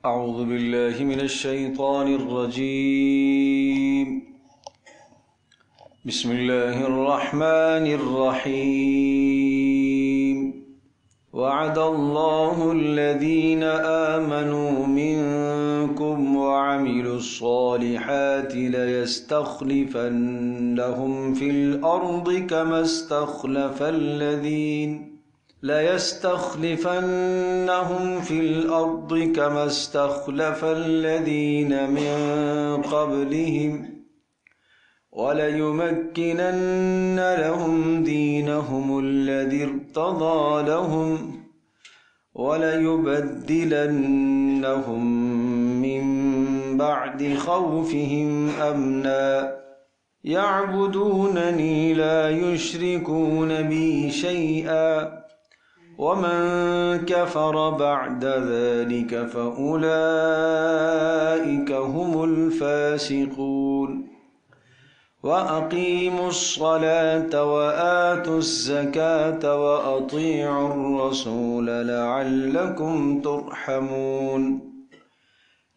أعوذ بالله من الشيطان الرجيم. بسم الله الرحمن الرحيم. وعد الله الذين آمنوا منكم وعملوا الصالحات ليستخلفنهم في الأرض كما استخلف الذين من قبلهم وليمكنن لهم دينهم الذي ارتضى لهم وليبدلنهم من بعد خوفهم أمنا يعبدونني لا يشركون بي شيئا ومن كفر بعد ذلك فأولئك هم الفاسقون. وأقيموا الصلاة وآتوا الزكاة وأطيعوا الرسول لعلكم ترحمون.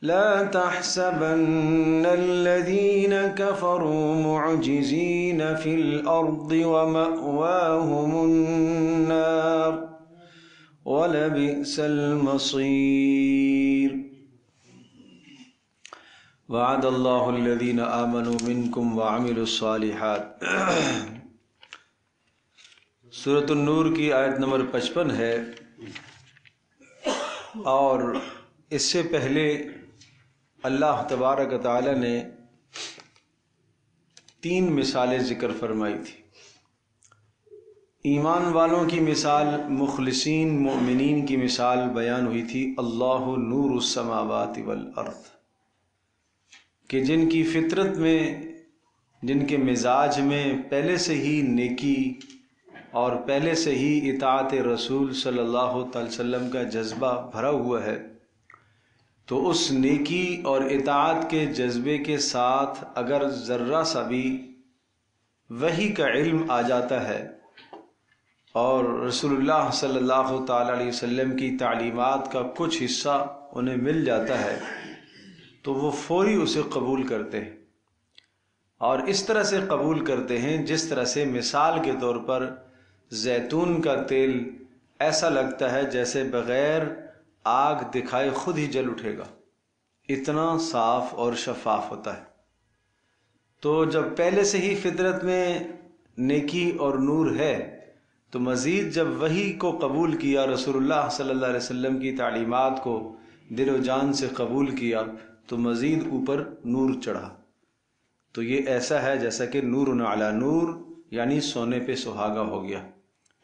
لا تحسبن الذين كفروا معجزين في الأرض ومأواهم النار وَلَبِئْسَ الْمَصِيرُ. وعد اللہ الذین آمنوا منکم وعملوا الصالحات. سورۃ النور کی آیت نمبر 55 ہے، اور اس سے پہلے اللہ تبارک و تعالی نے 3 مثالیں ذکر فرمائی تھی. ایمان والوں کی مثال، مخلصین مومنین کی مثال بیان ہوئی تھی. اللہ نور السماوات والارض، کہ جن کی فطرت میں، جن کے مزاج میں پہلے سے ہی نیکی اور پہلے سے ہی اطاعت رسول صلی اللہ تعالی وسلم کا جذبہ بھرا ہوا ہے، تو اس نیکی اور اطاعت کے جذبے کے ساتھ اگر ذرہ سا بھی وحی کا علم آ جاتا ہے اور رسول اللہ صلی اللہ تعالی علیہ وسلم کی تعلیمات کا کچھ حصہ انہیں مل جاتا ہے، تو وہ فوری اسے قبول کرتے ہیں. اور اس طرح سے قبول کرتے ہیں جس طرح سے مثال کے طور پر زیتون کا تیل ایسا لگتا ہے جیسے بغیر آگ دکھائے خود ہی جل اٹھے گا، اتنا صاف اور شفاف ہوتا ہے. تو جب پہلے سے ہی فطرت میں نیکی اور نور ہے، تو مزید جب وحی کو قبول کیا، رسول اللہ صلی اللہ علیہ وسلم کی تعلیمات کو دل و جان سے قبول کیا، تو مزید اوپر نور چڑھا. تو یہ ایسا ہے جیسا کہ نور علی نور، یعنی سونے پہ سہاگا ہو گیا.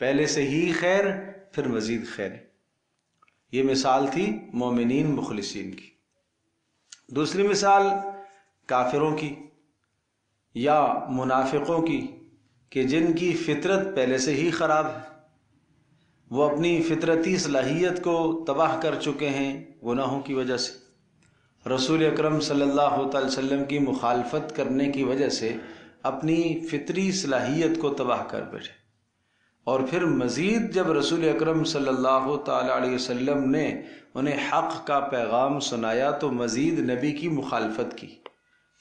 پہلے سے ہی خیر، پھر مزید خیر. یہ مثال تھی مومنین مخلصین کی. دوسری مثال کافروں کی یا منافقوں کی، کہ جن کی فطرت پہلے سے ہی خراب ہے، وہ اپنی فطرتی صلاحیت کو تباہ کر چکے ہیں گناہوں کی وجہ سے، رسول اکرم صلی اللہ تعالی وسلم کی مخالفت کرنے کی وجہ سے اپنی فطری صلاحیت کو تباہ کر بیٹھے. اور پھر مزید جب رسول اکرم صلی اللہ تعالی علیہ وسلم نے انہیں حق کا پیغام سنایا تو مزید نبی کی مخالفت کی.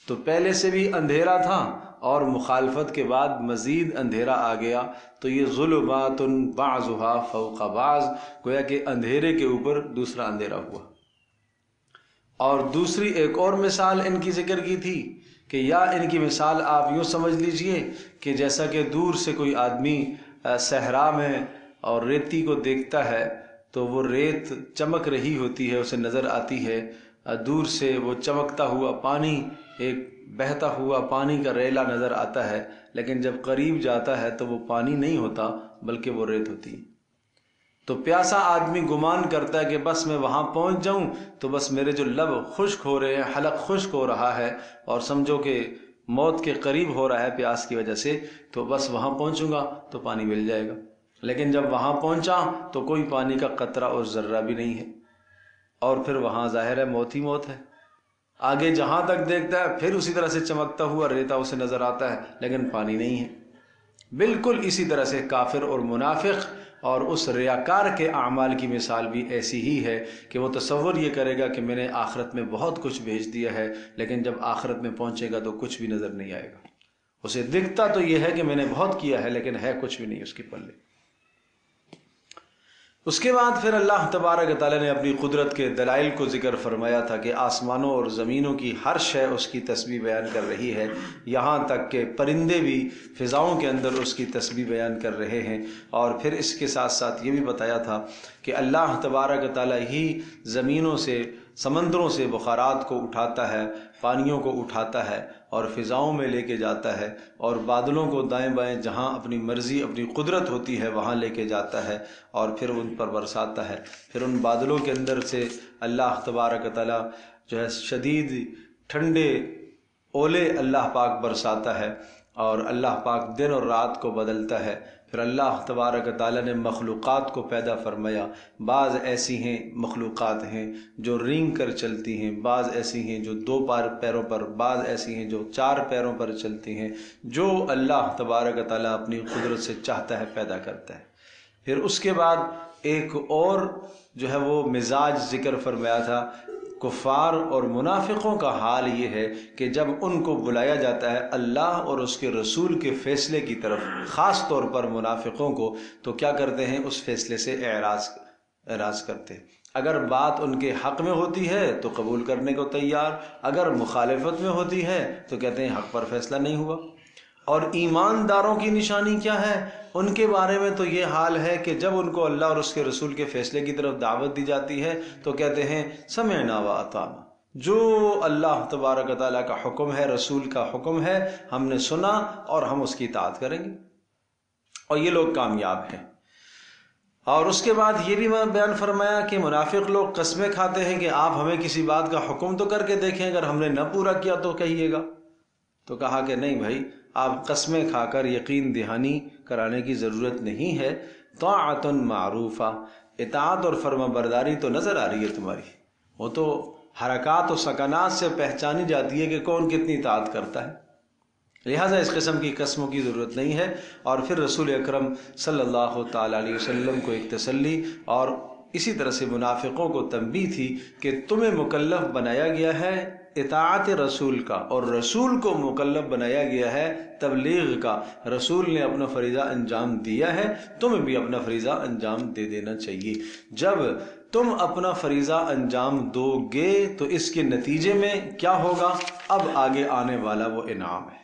تو پہلے سے بھی اندھیرا تھا اور مخالفت کے بعد مزید اندھیرا آ گیا. تو یہ ظلمات بعضها فوق بعض، گویا کہ اندھیرے کے اوپر دوسرا اندھیرا ہوا. اور دوسری ایک اور مثال ان کی ذکر کی تھی کہ یا ان کی مثال آپ یوں سمجھ لیجئے کہ جیسا کہ دور سے کوئی آدمی صحرا میں اور ریتی کو دیکھتا ہے تو وہ ریت چمک رہی ہوتی ہے، اسے نظر آتی ہے. دور سے وہ چمکتا ہوا پانی، ایک بہتا ہوا پانی کا ریلا نظر آتا ہے، لیکن جب قریب جاتا ہے تو وہ پانی نہیں ہوتا بلکہ وہ ریت ہوتی ہے. تو پیاسا آدمی گمان کرتا ہے کہ بس میں وہاں پہنچ جاؤں تو بس میرے جو لب خشک ہو رہے ہیں، حلق خشک ہو رہا ہے اور سمجھو کہ موت کے قریب ہو رہا ہے پیاس کی وجہ سے، تو بس وہاں پہنچوں گا تو پانی مل جائے گا. لیکن جب وہاں پہنچا تو کوئی پانی کا قطرہ اور ذرہ بھی نہیں ہے، اور پھر وہاں ظاہر ہے موت ہی موت ہے. آگے جہاں تک دیکھتا ہے پھر اسی طرح سے چمکتا ہوا ریتا اسے نظر آتا ہے لیکن پانی نہیں ہے. بالکل اسی طرح سے کافر اور منافق اور اس ریاکار کے اعمال کی مثال بھی ایسی ہی ہے کہ وہ تصور یہ کرے گا کہ میں نے آخرت میں بہت کچھ بھیج دیا ہے، لیکن جب آخرت میں پہنچے گا تو کچھ بھی نظر نہیں آئے گا۔ اسے دکھتا تو یہ ہے کہ میں نے بہت کیا ہے، لیکن ہے کچھ بھی نہیں اس کے پلے۔ اس کے بعد پھر اللہ تبارک و تعالیٰ نے اپنی قدرت کے دلائل کو ذکر فرمایا تھا کہ آسمانوں اور زمینوں کی ہر شے اس کی تسبیح بیان کر رہی ہے، یہاں تک کہ پرندے بھی فضاؤں کے اندر اس کی تسبیح بیان کر رہے ہیں۔ اور پھر اس کے ساتھ ساتھ یہ بھی بتایا تھا کہ اللہ تبارک و تعالیٰ ہی زمینوں سے، سمندروں سے بخارات کو اٹھاتا ہے، پانیوں کو اٹھاتا ہے اور فضاؤں میں لے کے جاتا ہے، اور بادلوں کو دائیں بائیں جہاں اپنی مرضی، اپنی قدرت ہوتی ہے وہاں لے کے جاتا ہے اور پھر ان پر برساتا ہے۔ پھر ان بادلوں کے اندر سے اللہ تبارک و تعالیٰ جو ہے شدید ٹھنڈے اولے اللہ پاک برساتا ہے، اور اللہ پاک دن اور رات کو بدلتا ہے۔ پھر اللہ تبارک و تعالیٰ نے مخلوقات کو پیدا فرمایا، بعض ایسی ہیں مخلوقات ہیں جو رینگ کر چلتی ہیں، بعض ایسی ہیں جو 2 پیروں پر، بعض ایسی ہیں جو 4 پیروں پر چلتی ہیں، جو اللہ تبارک و تعالیٰ اپنی قدرت سے چاہتا ہے پیدا کرتا ہے۔ پھر اس کے بعد ایک اور جو ہے وہ مزاج ذکر فرمایا تھا۔ کفار اور منافقوں کا حال یہ ہے کہ جب ان کو بلایا جاتا ہے اللہ اور اس کے رسول کے فیصلے کی طرف، خاص طور پر منافقوں کو، تو کیا کرتے ہیں؟ اس فیصلے سے اعراض کرتے ہیں۔ اگر بات ان کے حق میں ہوتی ہے تو قبول کرنے کو تیار، اگر مخالفت میں ہوتی ہے تو کہتے ہیں حق پر فیصلہ نہیں ہوا۔ اور ایمانداروں کی نشانی کیا ہے؟ ان کے بارے میں تو یہ حال ہے کہ جب ان کو اللہ اور اس کے رسول کے فیصلے کی طرف دعوت دی جاتی ہے تو کہتے ہیں سمعنا و اطعنا، جو اللہ تبارک و تعالیٰ کا حکم ہے، رسول کا حکم ہے، ہم نے سنا اور ہم اس کی اطاعت کریں گے، اور یہ لوگ کامیاب ہیں۔ اور اس کے بعد یہ بھی بیان فرمایا کہ منافق لوگ قسمیں کھاتے ہیں کہ آپ ہمیں کسی بات کا حکم تو کر کے دیکھیں، اگر ہم نے نہ پورا کیا تو کہیے گا۔ تو کہا کہ نہیں بھائی، آپ قسمیں کھا کر یقین دہانی کرانے کی ضرورت نہیں ہے، طاعۃ معروفہ، اطاعت اور فرما برداری تو نظر آ رہی ہے تمہاری، وہ تو حرکات و سکنات سے پہچانی جاتی ہے کہ کون کتنی اطاعت کرتا ہے، لہٰذا اس قسم کی قسموں کی ضرورت نہیں ہے۔ اور پھر رسول اکرم صلی اللہ تعالیٰ علیہ وسلم کو ایک تسلی اور اسی طرح سے منافقوں کو تنبیہ تھی کہ تمہیں مکلف بنایا گیا ہے اطاعت رسول کا، اور رسول کو مکلف بنایا گیا ہے تبلیغ کا۔ رسول نے اپنا فریضہ انجام دیا ہے، تمہیں بھی اپنا فریضہ انجام دے دینا چاہیے۔ جب تم اپنا فریضہ انجام دو گے تو اس کے نتیجے میں کیا ہوگا؟ اب آگے آنے والا وہ انعام ہے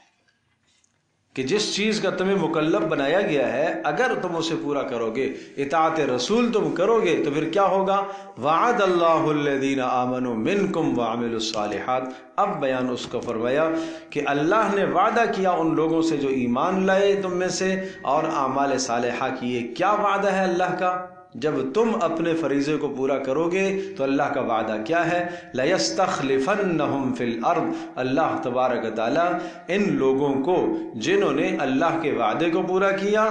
کہ جس چیز کا تمہیں مکلف بنایا گیا ہے اگر تم اسے پورا کرو گے، اطاعت رسول تم کرو گے، تو پھر کیا ہوگا؟ وعد اللہ الذین آمنوا منکم وعملوا الصالحات۔ اب بیان اس کو فرمایا کہ اللہ نے وعدہ کیا ان لوگوں سے جو ایمان لائے تم میں سے اور اعمال صالحہ کیے۔ کیا وعدہ ہے اللہ کا؟ جب تم اپنے فریضے کو پورا کرو گے تو اللہ کا وعدہ کیا ہے؟ لَيَسْتَخْلِفَنَّهُمْ فِي الْأَرْضِ، اللہ تبارک و تعالیٰ ان لوگوں کو جنہوں نے اللہ کے وعدے کو پورا کیا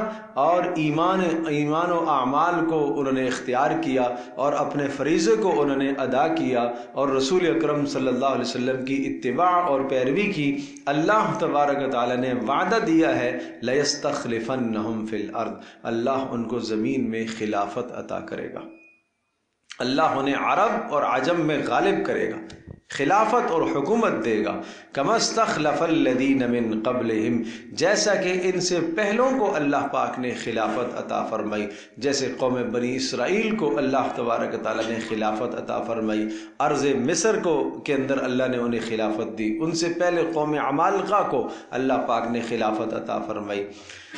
اور ایمان و اعمال کو انہوں نے اختیار کیا اور اپنے فریضے کو انہوں نے ادا کیا اور رسول اکرم صلی اللہ علیہ وسلم کی اتباع اور پیروی کی، اللہ تبارک و تعالیٰ نے وعدہ دیا ہے لَيَسْتَخْلِفَنَّهُمْ فِي الْأَرْضِ، اللہ ان کو زمین میں خلافت عطا کرے گا، اللہ انہیں عرب اور عجم میں غالب کرے گا، خلافت اور حکومت دے گا۔ کما استخلف الذین من قبلہم، جیسا کہ ان سے پہلوں کو اللہ پاک نے خلافت عطا فرمائی، جیسے قوم بنی اسرائیل کو اللہ تبارک تعالیٰ نے خلافت عطا فرمائی، ارض مصر کے اندر اللہ نے انہیں خلافت دی، ان سے پہلے قوم عمالقہ کو اللہ پاک نے خلافت عطا فرمائی۔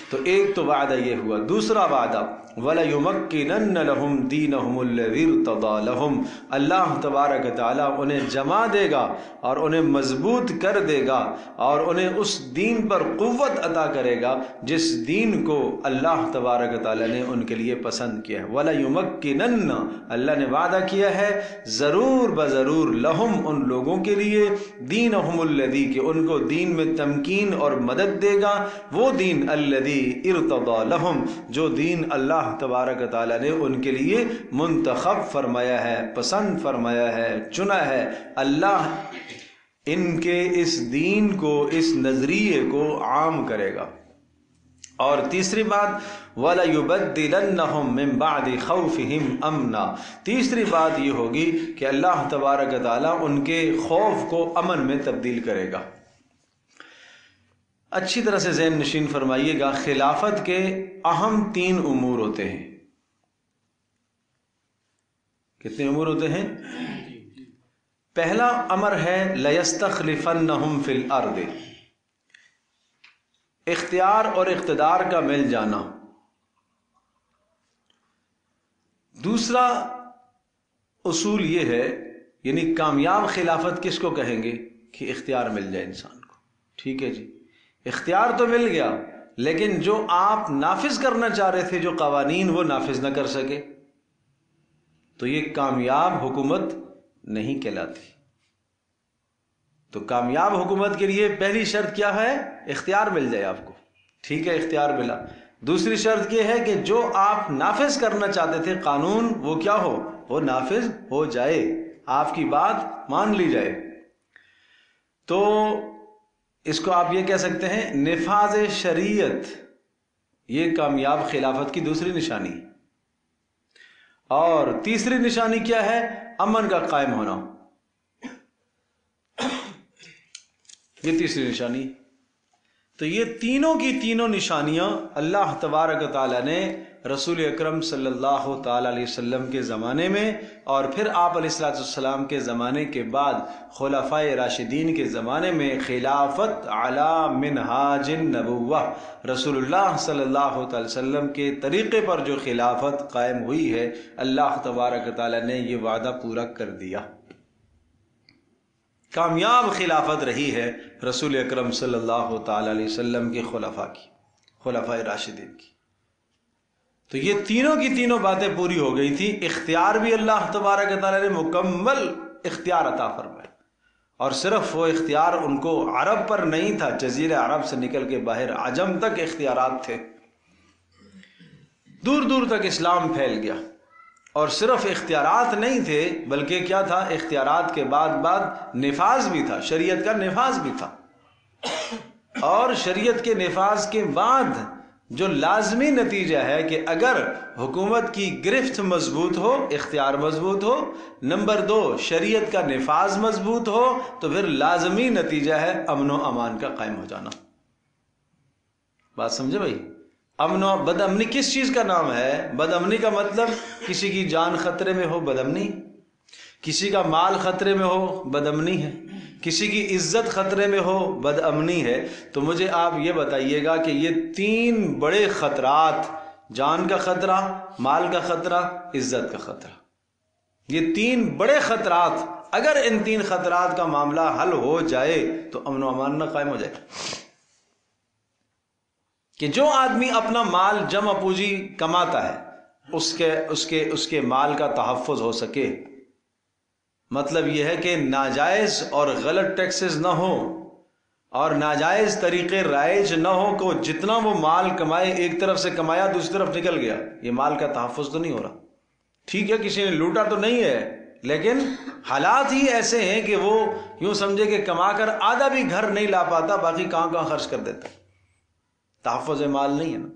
تو ایک تو وعدہ یہ ہوا، دوسرا وعدہ وَلَيُمَكِّنَنَّ لَهُمْ دِينَهُمُ الَّذِي ارْتَضَىٰ لَهُمْ، اللہ تبارک تعالیٰ انہیں جما دے گا اور انہیں مضبوط کر دے گا اور انہیں اس دین پر قوت عطا کرے گا جس دین کو اللہ تبارک تعالیٰ نے ان کے لیے پسند کیا ہے۔ وَلَيُمَكِّنَنَّ، اللہ نے وعدہ کیا ہے ضرور بضرور لہم، ان لوگوں کے لیے، دینہم الذی، کہ ان کو دین میں تمکین اور مدد دے گا، وہ دین الذی ارتضیٰ لہم، جو دین اللہ تبارک تعالیٰ نے ان کے لیے منتخب فرمایا ہے، پسند فرمایا ہے، چنا ہے۔ اللہ ان کے اس دین کو، اس نظریے کو عام کرے گا، اور تیسری بات وَلَيُبَدِّلَنَّهُم مِّن بَعْدِ خَوْفِهِمْ أَمْنًا، تیسری بات یہ ہوگی کہ اللہ تبارک و تعالیٰ ان کے خوف کو امن میں تبدیل کرے گا۔ اچھی طرح سے ذہن نشین فرمائیے گا، خلافت کے اہم 3 امور ہوتے ہیں۔ کتنے امور ہوتے ہیں؟ پہلا امر ہے لَيَسْتَخْلِفَنَّهُمْ فِي الْأَرْضِ، اختیار اور اقتدار کا مل جانا۔ دوسرا اصول یہ ہے، یعنی کامیاب خلافت کس کو کہیں گے؟ کہ اختیار مل جائے انسان کو۔ ٹھیک ہے جی، اختیار تو مل گیا، لیکن جو آپ نافذ کرنا چاہ رہے تھے، جو قوانین، وہ نافذ نہ کر سکے، تو یہ کامیاب حکومت نہیں کہلاتی۔ تو کامیاب حکومت کے لیے پہلی شرط کیا ہے؟ اختیار مل جائے آپ کو۔ ٹھیک ہے، اختیار ملا۔ دوسری شرط یہ ہے کہ جو آپ نافذ کرنا چاہتے تھے قانون، وہ کیا ہو؟ وہ نافذ ہو جائے، آپ کی بات مان لی جائے۔ تو اس کو آپ یہ کہہ سکتے ہیں نفاذ شریعت، یہ کامیاب خلافت کی دوسری نشانی۔ اور تیسری نشانی کیا ہے؟ امن کا قائم ہونا، یہ تیسری نشانی۔ تو یہ تینوں کی تینوں نشانیاں اللہ تبارک و تعالیٰ نے رسول اکرم صلی اللہ تعالیٰ علیہ وسلم کے زمانے میں، اور پھر آپ علیہ السلام کے زمانے کے بعد خلفائے راشدین کے زمانے میں خلافت علی منہاج النبوہ، رسول اللہ صلی اللہ تعالی وسلم کے طریقے پر جو خلافت قائم ہوئی ہے، اللہ تبارک و تعالیٰ نے یہ وعدہ پورا کر دیا۔ کامیاب خلافت رہی ہے رسول اکرم صلی اللہ تعالی علیہ وسلم کے خلفاء کی، خلفائے راشدین کی۔ تو یہ تینوں کی تینوں باتیں پوری ہو گئی تھی۔ اختیار بھی اللہ تبارک و تعالی نے مکمل اختیار عطا فرمایا، اور صرف وہ اختیار ان کو عرب پر نہیں تھا، جزیرہ عرب سے نکل کے باہر عجم تک اختیارات تھے، دور دور تک اسلام پھیل گیا۔ اور صرف اختیارات نہیں تھے، بلکہ کیا تھا؟ اختیارات کے بعد نفاذ بھی تھا، شریعت کا نفاذ بھی تھا۔ اور شریعت کے نفاذ کے بعد جو لازمی نتیجہ ہے کہ اگر حکومت کی گرفت مضبوط ہو، اختیار مضبوط ہو، نمبر 2 شریعت کا نفاذ مضبوط ہو، تو پھر لازمی نتیجہ ہے امن و امان کا قائم ہو جانا۔ بات سمجھے بھائی؟ امن و بد امنی کس چیز کا نام ہے؟ بد امنی کا مطلب کسی کی جان خطرے میں ہو، بد امنی، کسی کا مال خطرے میں ہو، بد امنی ہے، کسی کی عزت خطرے میں ہو، بد امنی ہے۔ تو مجھے آپ یہ بتائیے گا کہ یہ 3 بڑے خطرات، جان کا خطرہ، مال کا خطرہ، عزت کا خطرہ، یہ 3 بڑے خطرات، اگر ان 3 خطرات کا معاملہ حل ہو جائے تو امن و امان نہ قائم ہو جائے۔ کہ جو آدمی اپنا مال جمع پوجی کماتا ہے، اس کے مال کا تحفظ ہو سکے، مطلب یہ ہے کہ ناجائز اور غلط ٹیکسز نہ ہو، اور ناجائز طریقے رائج نہ ہو، کہ جتنا وہ مال کمائے، ایک طرف سے کمایا دوسری طرف نکل گیا، یہ مال کا تحفظ تو نہیں ہو رہا۔ ٹھیک ہے، کسی نے لوٹا تو نہیں ہے، لیکن حالات ہی ایسے ہیں کہ وہ یوں سمجھے کہ کما کر آدھا بھی گھر نہیں لا پاتا، باقی کہاں کہاں خرچ کر دیتا، تحفظ مال نہیں ہے نا۔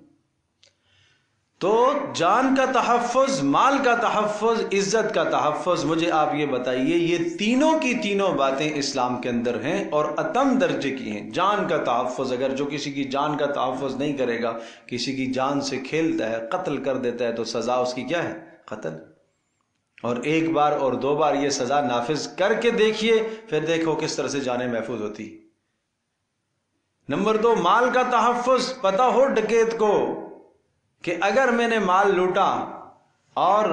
تو جان کا تحفظ، مال کا تحفظ، عزت کا تحفظ، مجھے آپ یہ بتائیے، یہ تینوں کی تینوں باتیں اسلام کے اندر ہیں اور اتم درجے کی ہیں۔ جان کا تحفظ، اگر جو کسی کی جان کا تحفظ نہیں کرے گا، کسی کی جان سے کھیلتا ہے، قتل کر دیتا ہے، تو سزا اس کی کیا ہے؟ قتل۔ اور 1 بار اور 2 بار یہ سزا نافذ کر کے دیکھیے، پھر دیکھو کس طرح سے جانیں محفوظ ہوتی۔ نمبر 2 مال کا تحفظ، پتہ ہو ڈکیت کو کہ اگر میں نے مال لوٹا اور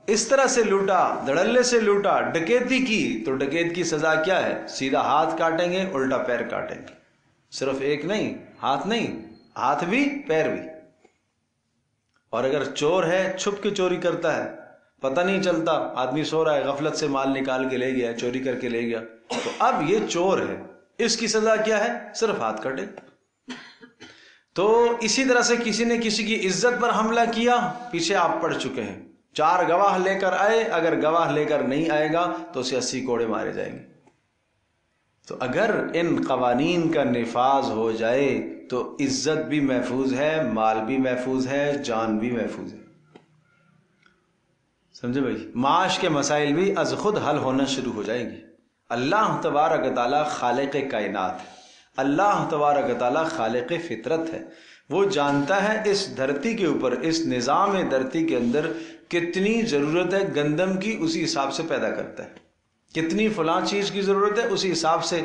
اس طرح سے لوٹا، دھڑلے سے لوٹا، ڈکیتی کی، تو ڈکیت کی سزا کیا ہے؟ سیدھا ہاتھ کاٹیں گے، الٹا پیر کاٹیں گے۔ صرف ایک نہیں، ہاتھ نہیں، ہاتھ بھی پیر بھی۔ اور اگر چور ہے، چھپ کے چوری کرتا ہے، پتہ نہیں چلتا، آدمی سو رہا ہے، غفلت سے مال نکال کے لے گیا، چوری کر کے لے گیا، تو اب یہ چور ہے، اس کی سزا کیا ہے؟ صرف ہاتھ کاٹے۔ تو اسی طرح سے کسی نے کسی کی عزت پر حملہ کیا، پیچھے آپ پڑھ چکے ہیں، 4 گواہ لے کر آئے، اگر گواہ لے کر نہیں آئے گا تو اسے 80 کوڑے مارے جائیں گے۔ تو اگر ان قوانین کا نفاذ ہو جائے تو عزت بھی محفوظ ہے، مال بھی محفوظ ہے، جان بھی محفوظ ہے. سمجھے بھائی؟ معاش کے مسائل بھی از خود حل ہونا شروع ہو جائیں گے. اللہ تبارک و تعالیٰ خالق کائنات ہے، اللہ تبارک و تعالیٰ خالق فطرت ہے. وہ جانتا ہے اس دھرتی کے اوپر، اس نظام دھرتی کے اندر کتنی ضرورت ہے گندم کی، اسی حساب سے پیدا کرتا ہے. کتنی فلاں چیز کی ضرورت ہے اسی حساب سے.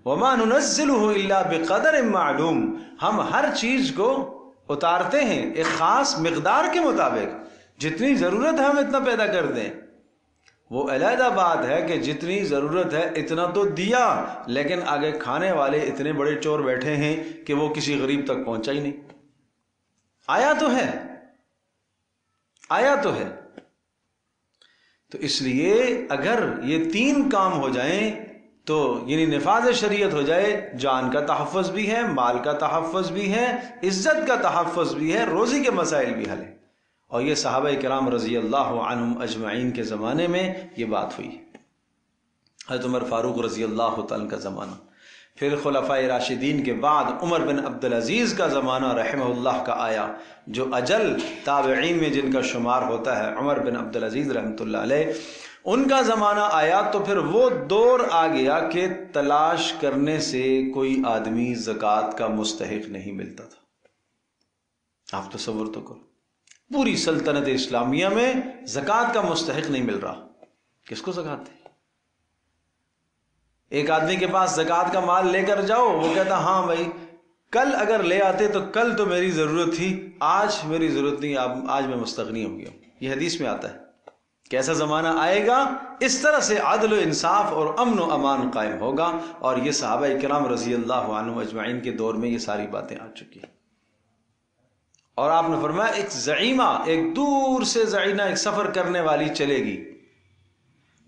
وَمَا نُنَزِّلُهُ إِلَّا بِقَدَرٍ مَعْلُوم، ہم ہر چیز کو اتارتے ہیں ایک خاص مقدار کے مطابق. جتنی ضرورت ہے ہم اتنا پیدا کر دیں. وہ علیحدہ بات ہے کہ جتنی ضرورت ہے اتنا تو دیا، لیکن آگے کھانے والے اتنے بڑے چور بیٹھے ہیں کہ وہ کسی غریب تک پہنچا ہی نہیں. آیا تو ہے، آیا تو ہے. تو اس لیے اگر یہ تین کام ہو جائیں تو یعنی نفاذ شریعت ہو جائے، جان کا تحفظ بھی ہے، مال کا تحفظ بھی ہے، عزت کا تحفظ بھی ہے، روزی کے مسائل بھی حل ہیں. اور یہ صحابہ کرام رضی اللہ عنہم اجمعین کے زمانے میں یہ بات ہوئی. حضرت عمر فاروق رضی اللہ تعالیٰ کا زمانہ، پھر خلفائے راشدین کے بعد عمر بن عبدالعزیز کا زمانہ رحمہ اللہ کا آیا، جو اجل تابعین میں جن کا شمار ہوتا ہے عمر بن عبدالعزیز رحمۃ اللہ علیہ، ان کا زمانہ آیا. تو پھر وہ دور آ گیا کہ تلاش کرنے سے کوئی آدمی زکوٰۃ کا مستحق نہیں ملتا تھا. آپ تصور تو کرو، پوری سلطنت اسلامیہ میں زکوٰۃ کا مستحق نہیں مل رہا. کس کو زکوٰۃ دے؟ ایک آدمی کے پاس زکوٰۃ کا مال لے کر جاؤ، وہ کہتا ہاں بھائی کل اگر لے آتے تو کل تو میری ضرورت تھی، آج میری ضرورت نہیں، آج میں مستغنی ہو گیا. یہ حدیث میں آتا ہے. کیسا زمانہ آئے گا؟ اس طرح سے عدل و انصاف اور امن و امان قائم ہوگا. اور یہ صحابہ کرام رضی اللہ عنہ اجمعین کے دور میں یہ ساری باتیں آ چکی ہیں. اور آپ نے فرمایا ایک زعیمہ، ایک دور سے زعینہ، ایک سفر کرنے والی چلے گی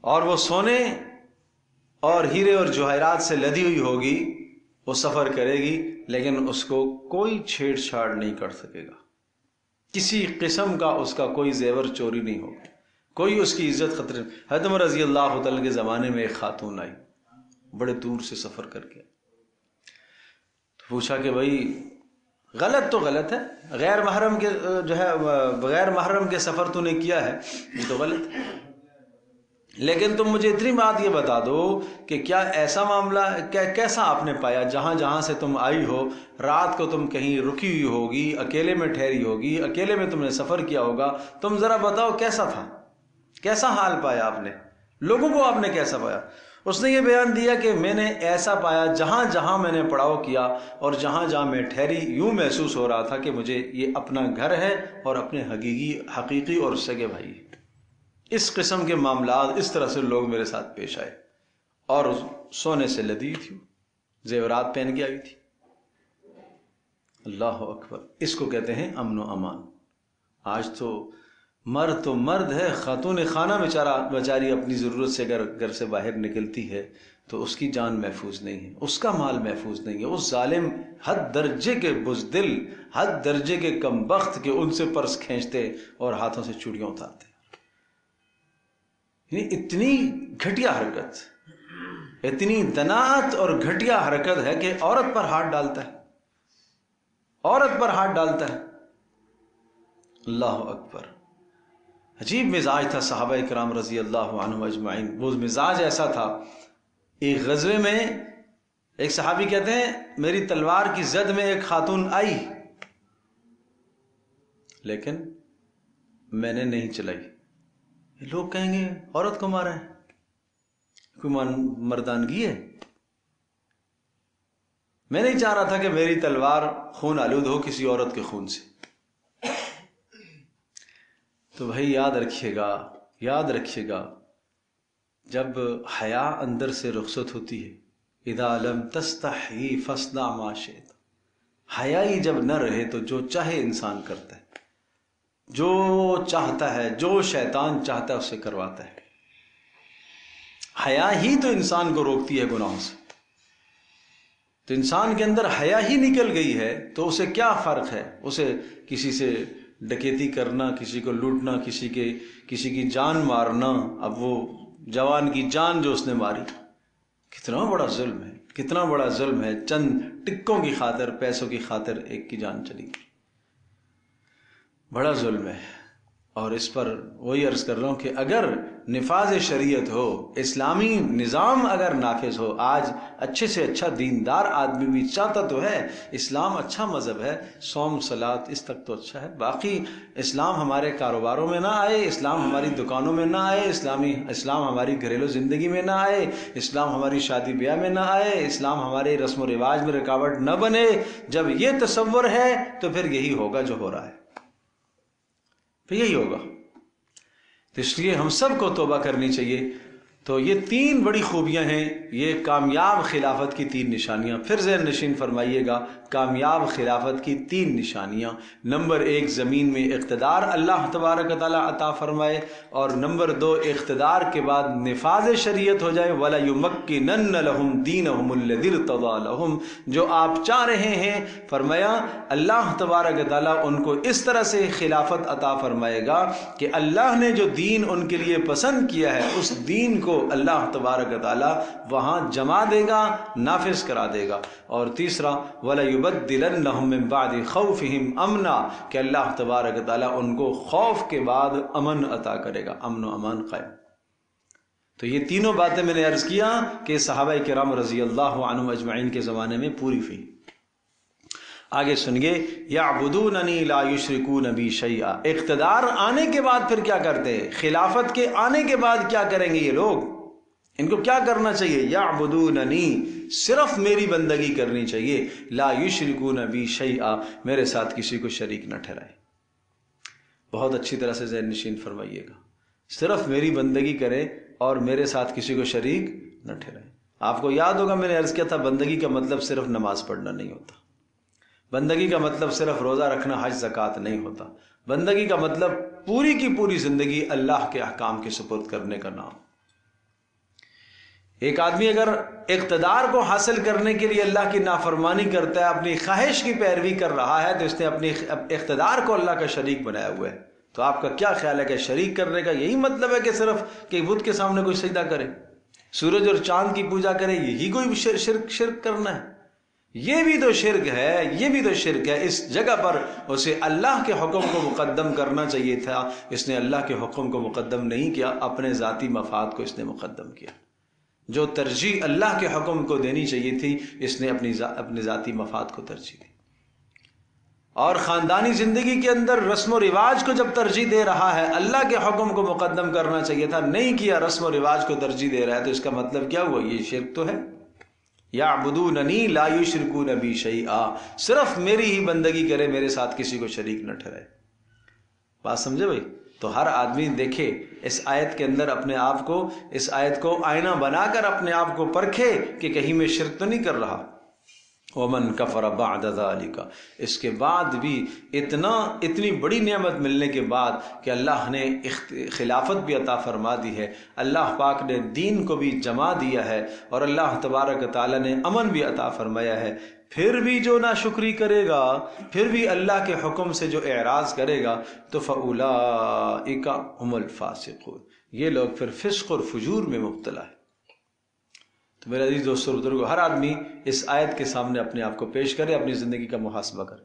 اور وہ سونے اور ہیرے اور جواہرات سے لدی ہوئی ہوگی، وہ سفر کرے گی لیکن اس کو کوئی چھیڑ چھاڑ نہیں کر سکے گا. کسی قسم کا اس کا کوئی زیور چوری نہیں ہوگا، کوئی اس کی عزت خطرے. حضرت عمر رضی اللہ تعالیٰ کے زمانے میں ایک خاتون آئی، بڑے دور سے سفر کر کے. تو پوچھا کہ بھائی غلط تو غلط ہے، غیر محرم کے جو ہے بغیر محرم کے سفر تو نے کیا ہے، یہ تو غلط ہے، لیکن تم مجھے اتنی بات یہ بتا دو کہ کیا ایسا معاملہ کیسا آپ نے پایا جہاں جہاں سے تم آئی ہو، رات کو تم کہیں رکی ہوئی ہوگی، اکیلے میں ٹھہری ہوگی، اکیلے میں تم نے سفر کیا ہوگا، تم ذرا بتاؤ کیسا تھا، کیسا حال پایا آپ نے، لوگوں کو آپ نے کیسا پایا؟ اس نے یہ بیان دیا کہ میں نے ایسا پایا جہاں جہاں میں نے پڑاؤ کیا اور جہاں جہاں میں ٹھہری، یوں محسوس ہو رہا تھا کہ مجھے یہ اپنا گھر ہے اور اپنے حقیقی اور سگے بھائی. اس قسم کے معاملات اس طرح سے لوگ میرے ساتھ پیش آئے. اور سونے سے لدی تھی، زیورات پہن کے آئی تھی. اللہ اکبر. اس کو کہتے ہیں امن و امان. آج تو مرد ہے، خاتون خانہ بیچاری اپنی ضرورت سے اگر گھر سے باہر نکلتی ہے تو اس کی جان محفوظ نہیں ہے، اس کا مال محفوظ نہیں ہے. اس ظالم حد درجے کے بزدل، حد درجے کے کم بخت کہ ان سے پرس کھینچتے اور ہاتھوں سے چوڑیاں اتارتے. اتنی گھٹیا حرکت، اتنی دناعت اور گھٹیا حرکت ہے کہ عورت پر ہاتھ ڈالتا ہے، عورت پر ہاتھ ڈالتا ہے. اللہ اکبر. عجیب مزاج تھا صحابہ کرام رضی اللہ عنہم اجمعین. وہ مزاج ایسا تھا، ایک غزوے میں ایک صحابی کہتے ہیں میری تلوار کی زد میں ایک خاتون آئی لیکن میں نے نہیں چلائی. لوگ کہیں گے عورت کو مارا ہے، کوئی مردانگی ہے. میں نہیں چاہ رہا تھا کہ میری تلوار خون آلود ہو کسی عورت کے خون سے. تو بھائی یاد رکھیے گا جب حیا اندر سے رخصت ہوتی ہے، اذا لم تستحی فاصنع ما شئت، حیا ہی جب نہ رہے تو جو چاہے انسان کرتا ہے، جو چاہتا ہے، جو شیطان چاہتا ہے اسے کرواتا ہے. حیا ہی تو انسان کو روکتی ہے گناہوں سے. تو انسان کے اندر حیا ہی نکل گئی ہے تو اسے کیا فرق ہے؟ اسے کسی سے ڈکیتی کرنا، کسی کو لوٹنا، کسی کی جان مارنا. اب وہ جوان کی جان جو اس نے ماری، کتنا بڑا ظلم ہے، کتنا بڑا ظلم ہے، چند ٹکوں کی خاطر، پیسوں کی خاطر ایک کی جان چلی گئی، بڑا ظلم ہے۔ اور اس پر وہی عرض کر رہا ہوں کہ اگر نفاذ شریعت ہو، اسلامی نظام اگر نافذ ہو، آج اچھے سے اچھا دیندار آدمی بھی چاہتا تو ہے، اسلام اچھا مذہب ہے، صوم صلات اس تک تو اچھا ہے، باقی اسلام ہمارے کاروباروں میں نہ آئے، اسلام ہماری دکانوں میں نہ آئے، اسلام ہماری گھریلو زندگی میں نہ آئے، اسلام ہماری شادی بیاہ میں نہ آئے، اسلام ہمارے رسم و رواج میں رکاوٹ نہ بنے، جب یہ تصور ہے تو پھر یہی ہوگا جو ہو رہا ہے، پھر یہی ہوگا۔ تو اس لیے ہم سب کو توبہ کرنی چاہیے۔ تو یہ تین بڑی خوبیاں ہیں، یہ کامیاب خلافت کی تین نشانیاں، پھر ذہن نشین فرمائیے گا، کامیاب خلافت کی تین نشانیاں۔ نمبر ایک، زمین میں اقتدار اللہ تبارک و تعالیٰ عطا فرمائے، اور نمبر دو، اقتدار کے بعد نفاذ شریعت ہو جائے، وَلَا يُمَكِّنَنَّ لَهُمْ دِينَهُمُ الَّذِي ارْتَضَىٰ لَهُمْ، جو آپ چاہ رہے ہیں، فرمایا اللہ تبارک و تعالیٰ ان کو اس طرح سے خلافت عطا فرمائے گا کہ اللہ نے جو دین ان کے لیے پسند کیا ہے اس دین کو اللہ تبارک و تعالیٰ وہاں جما دے گا، نافذ کرا دے گا۔ اور تیسرا، وَلَيُبَدِّلَنَّهُم مِّن بَعْدِ خَوْفِهِمْ أَمْنًا، کہ اللہ تبارک و تعالیٰ ان کو خوف کے بعد امن عطا کرے گا، امن و امان قائم۔ تو یہ تینوں باتیں میں نے عرض کیا کہ صحابہ کرام رضی اللہ عنہم اجمعین کے زمانے میں پوری ہوئی۔ آگے سنگے، یعبدوننی لا یشرکون بی شیئا، اقتدار آنے کے بعد پھر کیا کرتے ہیں؟ خلافت کے آنے کے بعد کیا کریں گے یہ لوگ؟ ان کو کیا کرنا چاہیے؟ یعبدوننی، صرف میری بندگی کرنی چاہیے، لا یشرکون بی شیئا، میرے ساتھ کسی کو شریک نہ ٹھہرائے۔ بہت اچھی طرح سے ذہن نشین فرمائیے گا، صرف میری بندگی کرے اور میرے ساتھ کسی کو شریک نہ ٹھہرائے۔ آپ کو یاد ہوگا میں نے عرض کیا تھا، بندگی کا مطلب صرف نماز پڑھنا نہیں ہوتا، بندگی کا مطلب صرف روزہ رکھنا، حج زکوٰۃ نہیں ہوتا، بندگی کا مطلب پوری کی پوری زندگی اللہ کے احکام کے سپرد کرنے کا نام۔ ایک آدمی اگر اقتدار کو حاصل کرنے کے لیے اللہ کی نافرمانی کرتا ہے، اپنی خواہش کی پیروی کر رہا ہے، تو اس نے اپنی اقتدار کو اللہ کا شریک بنایا ہوا ہے۔ تو آپ کا کیا خیال ہے کہ شریک کرنے کا یہی مطلب ہے کہ صرف کہ بت کے سامنے کوئی سجدہ کرے، سورج اور چاند کی پوجا کرے، یہی کوئی شرک کرنا ہے؟ یہ بھی تو شرک ہے، یہ بھی تو شرک ہے۔ اس جگہ پر اسے اللہ کے حکم کو مقدم کرنا چاہیے تھا، اس نے اللہ کے حکم کو مقدم نہیں کیا، اپنے ذاتی مفاد کو اس نے مقدم کیا۔ جو ترجیح اللہ کے حکم کو دینی چاہیے تھی، اس نے اپنے ذاتی مفاد کو ترجیح دی۔ اور خاندانی زندگی کے اندر رسم و رواج کو جب ترجیح دے رہا ہے، اللہ کے حکم کو مقدم کرنا چاہیے تھا، نہیں کیا، رسم و رواج کو ترجیح دے رہا ہے، تو اس کا مطلب کیا ہوا؟ یہ شرک تو ہے۔ یعبدوننی لا یشرکون بی شیئا، صرف میری ہی بندگی کرے، میرے ساتھ کسی کو شریک نہ ٹھہرائے۔ بات سمجھے بھائی؟ تو ہر آدمی دیکھے اس آیت کے اندر اپنے آپ کو، اس آیت کو آئینہ بنا کر اپنے آپ کو پرکھے کہ کہیں میں شرک تو نہیں کر رہا۔ ومن کفر بعد ذلک، اس کے بعد بھی اتنی بڑی نعمت ملنے کے بعد کہ اللہ نے خلافت بھی عطا فرما دی ہے، اللہ پاک نے دین کو بھی جما دیا ہے، اور اللہ تبارک تعالیٰ نے امن بھی عطا فرمایا ہے، پھر بھی جو ناشکری کرے گا، پھر بھی اللہ کے حکم سے جو اعراض کرے گا، تو فاولئک هم الفاسقون، یہ لوگ پھر فسق اور فجور میں مبتلا ہے۔ تو میرے عزیز دوستو بزرگو، ہر آدمی اس آیت کے سامنے اپنے آپ کو پیش کرے، اپنی زندگی کا محاسبہ کرے۔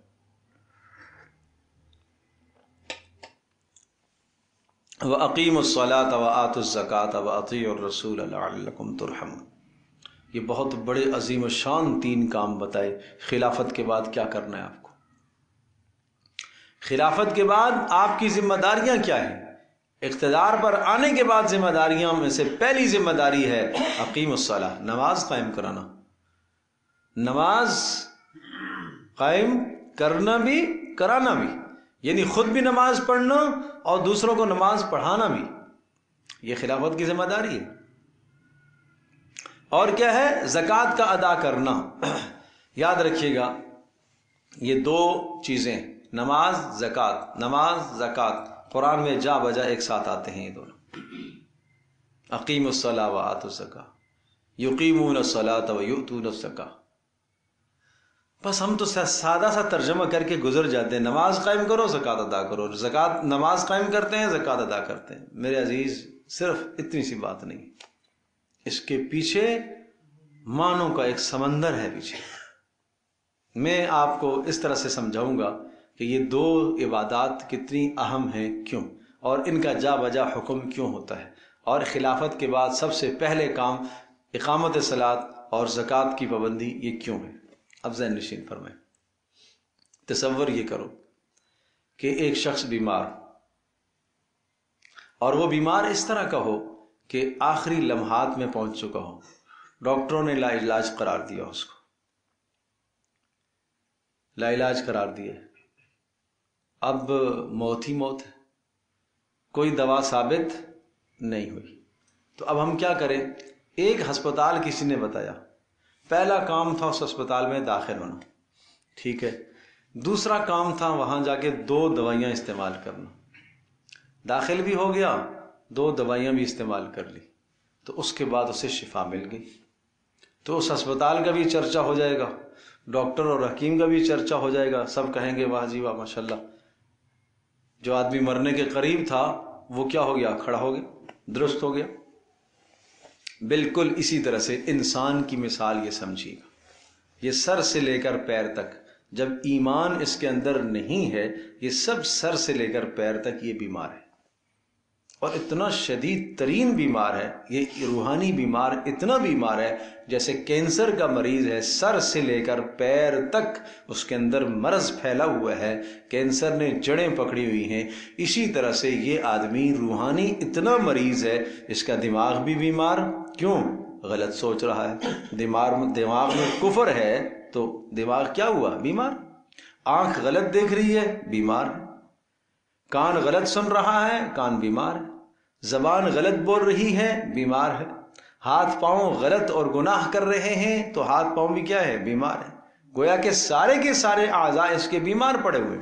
وَأَقِيمُوا الصَّلَاةَ وَآتُوا الزَّكَاةَ وَأَطِيعُوا الرَّسُولَ لَعَلَّكُمْ تُرْحَمُونَ۔ یہ بہت بڑے عظیم الشان تین کام بتائے۔ خلافت کے بعد کیا کرنا ہے آپ کو؟ خلافت کے بعد آپ کی ذمہ داریاں کیا ہیں؟ اقتدار پر آنے کے بعد ذمہ داریاں میں سے پہلی ذمہ داری ہے اقیم الصلاۃ، نماز قائم کرانا۔ نماز قائم کرنا بھی، کرانا بھی، یعنی خود بھی نماز پڑھنا اور دوسروں کو نماز پڑھانا بھی، یہ خلافت کی ذمہ داری ہے۔ اور کیا ہے؟ زکوٰۃ کا ادا کرنا۔ یاد رکھیے گا یہ دو چیزیں، نماز زکوٰۃ، نماز زکوٰۃ، قرآن میں جا بجا ایک ساتھ آتے ہیں یہ دونوں۔ اقیم الصلاۃ وآتوا الزکاۃ، یقیمون الصلاۃ ویؤتون الزکاۃ۔ بس ہم تو سادہ سا ترجمہ کر کے گزر جاتے ہیں، نماز قائم کرو زکوٰۃ ادا کرو، زکوٰۃ نماز قائم کرتے ہیں زکوٰۃ ادا کرتے ہیں۔ میرے عزیز، صرف اتنی سی بات نہیں، اس کے پیچھے معنوں کا ایک سمندر ہے پیچھے. میں آپ کو اس طرح سے سمجھاؤں گا کہ یہ دو عبادات کتنی اہم ہیں کیوں، اور ان کا جا بجا حکم کیوں ہوتا ہے، اور خلافت کے بعد سب سے پہلے کام اقامت صلاۃ اور زکوٰۃ کی پابندی یہ کیوں ہے. اب ذہن نشین فرمائیں. تصور یہ کرو کہ ایک شخص بیمار، اور وہ بیمار اس طرح کا ہو کہ آخری لمحات میں پہنچ چکا ہو، ڈاکٹروں نے لا علاج قرار دیا، اس کو لا علاج قرار دیا، اب موت ہی موت ہے، کوئی دوا ثابت نہیں ہوئی. تو اب ہم کیا کریں؟ ایک ہسپتال کسی نے بتایا، پہلا کام تھا اس ہسپتال میں داخل ہونا، ٹھیک ہے. دوسرا کام تھا وہاں جا کے 2 دوائیاں استعمال کرنا. داخل بھی ہو گیا، 2 دوائیاں بھی استعمال کر لی، تو اس کے بعد اسے شفا مل گئی. تو اس ہسپتال کا بھی چرچا ہو جائے گا، ڈاکٹر اور حکیم کا بھی چرچا ہو جائے گا، سب کہیں گے واہ جی واہ ماشاء اللہ. جو آدمی مرنے کے قریب تھا وہ کیا ہو گیا؟ کھڑا ہو گیا، درست ہو گیا. بالکل اسی طرح سے انسان کی مثال یہ سمجھیے گا. یہ سر سے لے کر پیر تک، جب ایمان اس کے اندر نہیں ہے، یہ سب سر سے لے کر پیر تک یہ بیمار ہے، اور اتنا شدید ترین بیمار ہے. یہ روحانی بیمار اتنا بیمار ہے جیسے کینسر کا مریض ہے، سر سے لے کر پیر تک اس کے اندر مرض پھیلا ہوا ہے، کینسر نے جڑیں پکڑی ہوئی ہیں. اسی طرح سے یہ آدمی روحانی اتنا مریض ہے، اس کا دماغ بھی بیمار. کیوں؟ غلط سوچ رہا ہے. دماغ میں کفر ہے تو دماغ کیا ہوا؟ بیمار. آنکھ غلط دیکھ رہی ہے، بیمار. کان غلط سن رہا ہے، کان بیمار ہے. زبان غلط بول رہی ہے، بیمار ہے. ہاتھ پاؤں غلط اور گناہ کر رہے ہیں تو ہاتھ پاؤں بھی کیا ہے؟ بیمار ہے. گویا کہ سارے کے سارے اعضاء اس کے بیمار پڑے ہوئے.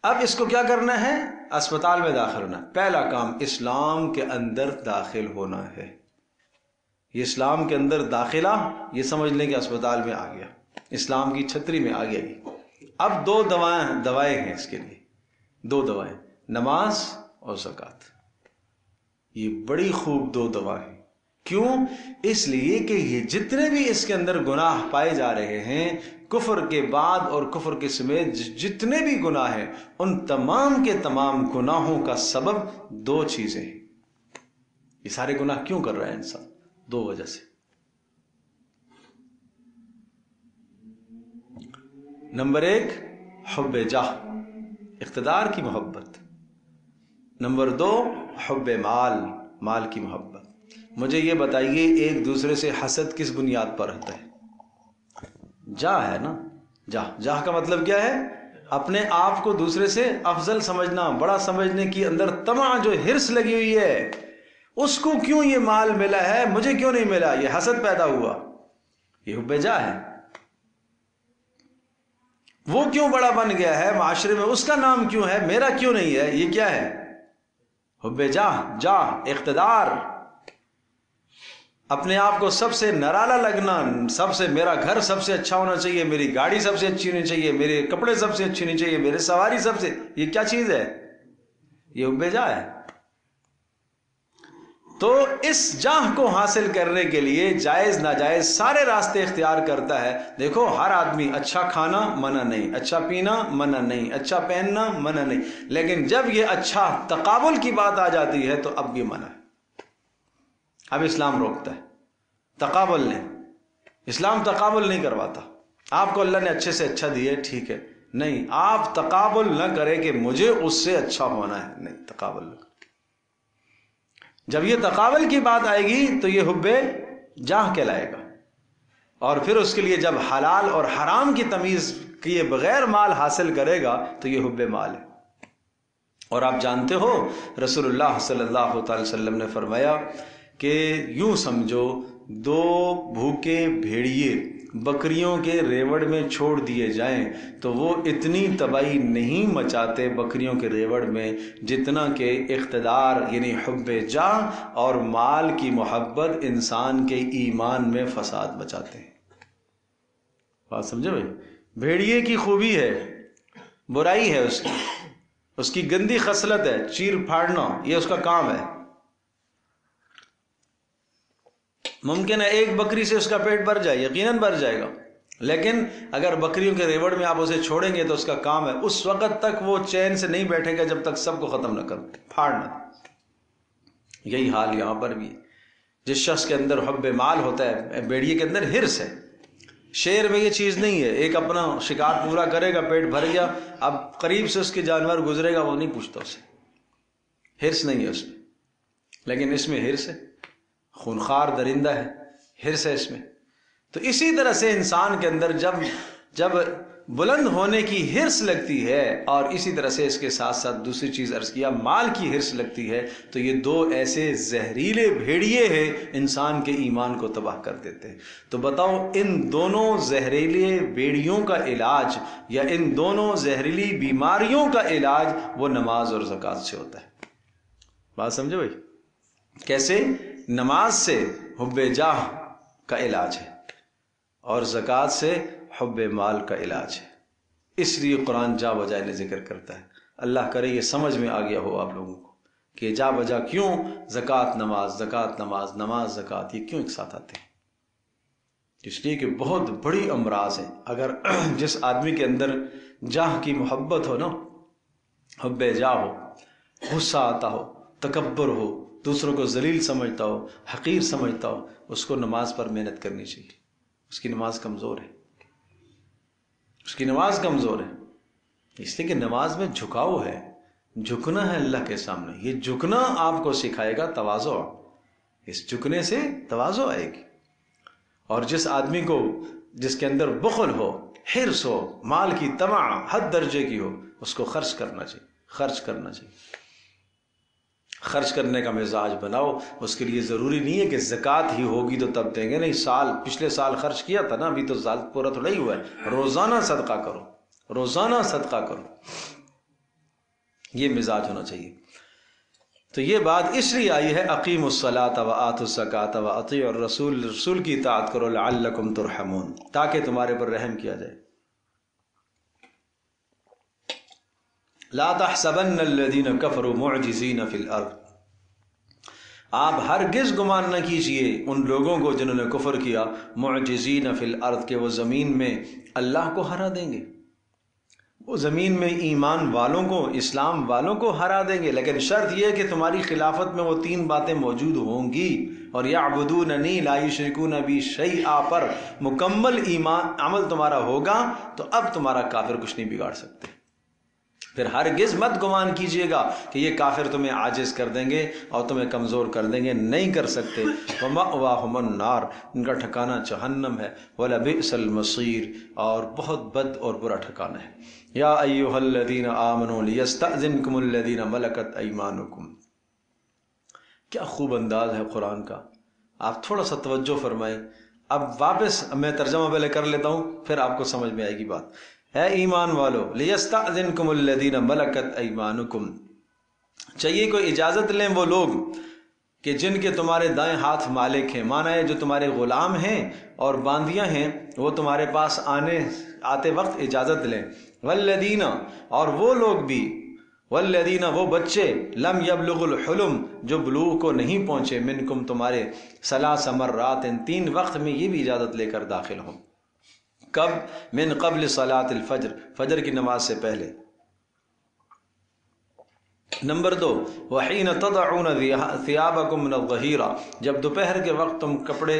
اب اس کو کیا کرنا ہے؟ اسپتال میں داخل ہونا. پہلا کام اسلام کے اندر داخل ہونا ہے. یہ اسلام کے اندر داخلہ، یہ سمجھ لیں کہ اسپتال میں آ گیا، اسلام کی چھتری میں آ گیا. اب 2 دوائیں ہیں اس کے لیے، 2 دوائیں، نماز اور زکوٰۃ. یہ بڑی خوب 2 دوائیں. کیوں؟ اس لیے کہ یہ جتنے بھی اس کے اندر گناہ پائے جا رہے ہیں، کفر کے بعد اور کفر کے سمیت جتنے بھی گناہ ہیں، ان تمام کے تمام گناہوں کا سبب 2 چیزیں ہیں. یہ سارے گناہ کیوں کر رہا ہے انسان؟ 2 وجہ سے. نمبر 1 حب جاہ، اقتدار کی محبت. نمبر 2 حب مال، مال کی محبت. مجھے یہ بتائیے ایک دوسرے سے حسد کس بنیاد پر رہتا ہے؟ جاہ ہے نا. جاہ کا مطلب کیا ہے؟ اپنے آپ کو دوسرے سے افضل سمجھنا، بڑا سمجھنے کی اندر طمع، جو ہرس لگی ہوئی ہے. اس کو کیوں یہ مال ملا ہے، مجھے کیوں نہیں ملا؟ یہ حسد پیدا ہوا، یہ حب جاہ ہے. وہ کیوں بڑا بن گیا ہے معاشرے میں، اس کا نام کیوں ہے، میرا کیوں نہیں ہے؟ یہ کیا ہے؟ حب جاہ، اقتدار. اپنے آپ کو سب سے نرالا لگنا، سب سے میرا گھر سب سے اچھا ہونا چاہیے، میری گاڑی سب سے اچھی ہونی چاہیے، میرے کپڑے سب سے اچھی ہونی چاہیے، میرے سواری سب سے. یہ کیا چیز ہے؟ یہ حب جاہ ہے. تو اس جاہ کو حاصل کرنے کے لیے جائز ناجائز سارے راستے اختیار کرتا ہے. دیکھو ہر آدمی، اچھا کھانا منع نہیں، اچھا پینا منع نہیں، اچھا پہننا منع نہیں، لیکن جب یہ اچھا تقابل کی بات آ جاتی ہے تو اب یہ منع ہے. اب اسلام روکتا ہے تقابل نہیں. اسلام تقابل نہیں کرواتا. آپ کو اللہ نے اچھے سے اچھا دیے، ٹھیک ہے، نہیں، آپ تقابل نہ کرے کہ مجھے اس سے اچھا ہونا ہے، نہیں، تقابل نہ. جب یہ تقابل کی بات آئے گی تو یہ حب جاہ کہلائے گا. اور پھر اس کے لیے جب حلال اور حرام کی تمیز کیے بغیر مال حاصل کرے گا تو یہ حب مال ہے. اور آپ جانتے ہو رسول اللہ صلی اللہ تعالی وسلم نے فرمایا کہ یوں سمجھو 2 بھوکے بھیڑیے بکریوں کے ریوڑ میں چھوڑ دیے جائیں تو وہ اتنی تباہی نہیں مچاتے بکریوں کے ریوڑ میں جتنا کہ اقتدار یعنی حب جاہ اور مال کی محبت انسان کے ایمان میں فساد مچاتے ہیں. بات سمجھے بھائی؟ بھیڑیے کی خوبی ہے، برائی ہے اس کی گندی خصلت ہے چیر پھاڑنا، یہ اس کا کام ہے. ممکن ہے ایک بکری سے اس کا پیٹ بھر جائے، یقیناً بھر جائے گا، لیکن اگر بکریوں کے ریوڑ میں آپ اسے چھوڑیں گے تو اس کا کام ہے اس وقت تک وہ چین سے نہیں بیٹھے گا جب تک سب کو ختم نہ کرو، پھاڑنا۔ یہی حال یہاں پر بھی ہے۔ جس شخص کے اندر حب مال ہوتا ہے، بیڑیے کے اندر ہرس ہے، شیر میں یہ چیز نہیں ہے، ایک اپنا شکار پورا کرے گا، پیٹ بھر گیا، اب قریب سے اس کے جانور گزرے گا وہ نہیں پوچھتا اسے، ہرس نہیں ہے اس میں، لیکن اس میں ہرس ہے، خونخوار درندہ ہے، ہرس ہے اس میں۔ تو اسی طرح سے انسان کے اندر جب بلند ہونے کی ہرس لگتی ہے، اور اسی طرح سے اس کے ساتھ ساتھ دوسری چیز عرض کیا مال کی ہرس لگتی ہے، تو یہ دو ایسے زہریلے بھیڑیے ہیں انسان کے ایمان کو تباہ کر دیتے ہیں۔ تو بتاؤ ان دونوں زہریلے بیڑیوں کا علاج یا ان دونوں زہریلی بیماریوں کا علاج وہ نماز اور زکوٰۃ سے ہوتا ہے۔ بات سمجھو بھائی؟ کیسے؟ نماز سے حب جاہ کا علاج ہے اور زکوٰۃ سے حب مال کا علاج ہے۔ اس لیے قرآن جا بجا نے ذکر کرتا ہے۔ اللہ کرے یہ سمجھ میں آ گیا ہو آپ لوگوں کو کہ جا بجا کیوں زکوٰۃ نماز، زکوٰۃ نماز، نماز زکوٰۃ یہ کیوں ایک ساتھ آتے ہیں۔ اس لیے کہ بہت بڑی امراض ہیں۔ اگر جس آدمی کے اندر جاہ کی محبت ہو نا، حب جاہ ہو، غصہ آتا ہو، تکبر ہو، دوسروں کو ذلیل سمجھتا ہو، حقیر سمجھتا ہو، اس کو نماز پر محنت کرنی چاہیے۔ اس کی نماز کمزور ہے، اس کی نماز کمزور ہے، اس لیے کہ نماز میں جھکاؤ ہے، جھکنا ہے اللہ کے سامنے۔ یہ جھکنا آپ کو سکھائے گا تواضع، اس جھکنے سے تواضع آئے گی۔ اور جس آدمی کو جس کے اندر بخل ہو، حرص ہو، مال کی طمع حد درجے کی ہو، اس کو خرچ کرنا چاہیے، خرچ کرنا چاہیے، خرچ کرنے کا مزاج بناؤ۔ اس کے لیے ضروری نہیں ہے کہ زکوٰۃ ہی ہوگی تو تب دیں گے، نہیں، پچھلے سال خرچ کیا تھا نا، ابھی تو سال پورا تھوڑا ہی ہوا ہے، روزانہ صدقہ کرو، روزانہ صدقہ کرو، یہ مزاج ہونا چاہیے۔ تو یہ بات اس لیے آئی ہے اقیموا الصلاۃ وآتوا الزکاۃ واطیعوا الرسول، رسول کی اطاعت کرو لعلکم ترحمون، تاکہ تمہارے پر رحم کیا جائے۔ لا تحسبن الذین کفروا معجزین فی الارض، آپ ہرگز گمان نہ کیجئے ان لوگوں کو جنہوں نے کفر کیا، معجزین فی الارض، کہ وہ زمین میں اللہ کو ہرا دیں گے، وہ زمین میں ایمان والوں کو، اسلام والوں کو ہرا دیں گے، لیکن شرط یہ ہے کہ تمہاری خلافت میں وہ تین باتیں موجود ہوں گی، اور یعبدوننی لا یشرکون بی شیئا پر مکمل ایمان عمل تمہارا ہوگا تو اب تمہارا کافر کچھ نہیں بگاڑ سکتے۔ پھر ہرگز مت گمان کیجئے گا کہ یہ کافر تمہیں عاجز کر دیں گے اور تمہیں کمزور کر دیں گے، نہیں کر سکتے۔ وَمَأْوَاهُمُ النَّارُ، ان کا ٹھکانہ جہنم ہے، وَلَبِئْسَ الْمَصِيرُ، اور بہت بد اور برا ٹھکانہ ہے۔ یا ایھا الذین آمنوا لیستأذنکم الذین ملکت ایمانکم، کیا خوب انداز ہے قرآن کا، آپ تھوڑا سا توجہ فرمائیں۔ اب واپس میں ترجمہ پہلے کر لیتا ہوں، پھر آپ کو سمجھ میں آئے گی بات۔ اے ایمان والو، لیستأذنکم الذین ملکت ایمانکم، چاہیے کوئی اجازت لیں وہ لوگ کہ جن کے تمہارے دائیں ہاتھ مالک ہیں، مانا ہے جو تمہارے غلام ہیں اور باندیاں ہیں، وہ تمہارے پاس آتے وقت اجازت لیں۔ والذین، اور وہ لوگ بھی، والذین، وہ بچے، لم یبلغ الحلم، جو بلوغ کو نہیں پہنچے، منکم، تمہارے، ثلاث مرات، تین وقت میں یہ بھی اجازت لے کر داخل ہوں۔ کب؟ من قبل صلاۃ الفجر، فجر کی نماز سے پہلے۔ نمبر 2، وحین تضعون ثیابکم من الظہیرہ، جب دوپہر کے وقت تم کپڑے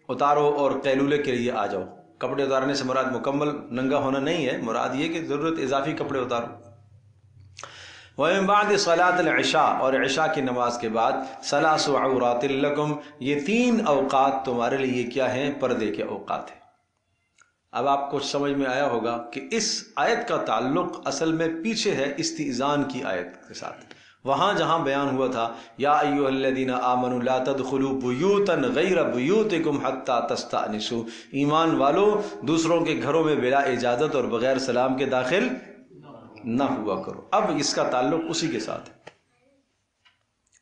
اتارو اور قیلولے کے لیے آ جاؤ۔ کپڑے اتارنے سے مراد مکمل ننگا ہونا نہیں ہے، مراد یہ کہ ضرورت اضافی کپڑے اتارو۔ ومن بعد صلاۃ العشاء، اور عشاء کی نماز کے بعد، ثلاث عورات لکم، یہ تین اوقات تمہارے لیے کیا ہیں؟ پردے کے اوقات ہیں۔ اب آپ کو سمجھ میں آیا ہوگا کہ اس آیت کا تعلق اصل میں پیچھے ہے استئذان کی آیت کے ساتھ، وہاں جہاں بیان ہوا تھا یا ایھا الذین آمنوا لا تدخلوا بیوتا غیر بیوتکم حتی تستأنسوا، ایمان والو دوسروں کے گھروں میں بلا اجازت اور بغیر سلام کے داخل نہ ہوا کرو۔ اب اس کا تعلق اسی کے ساتھ ہے،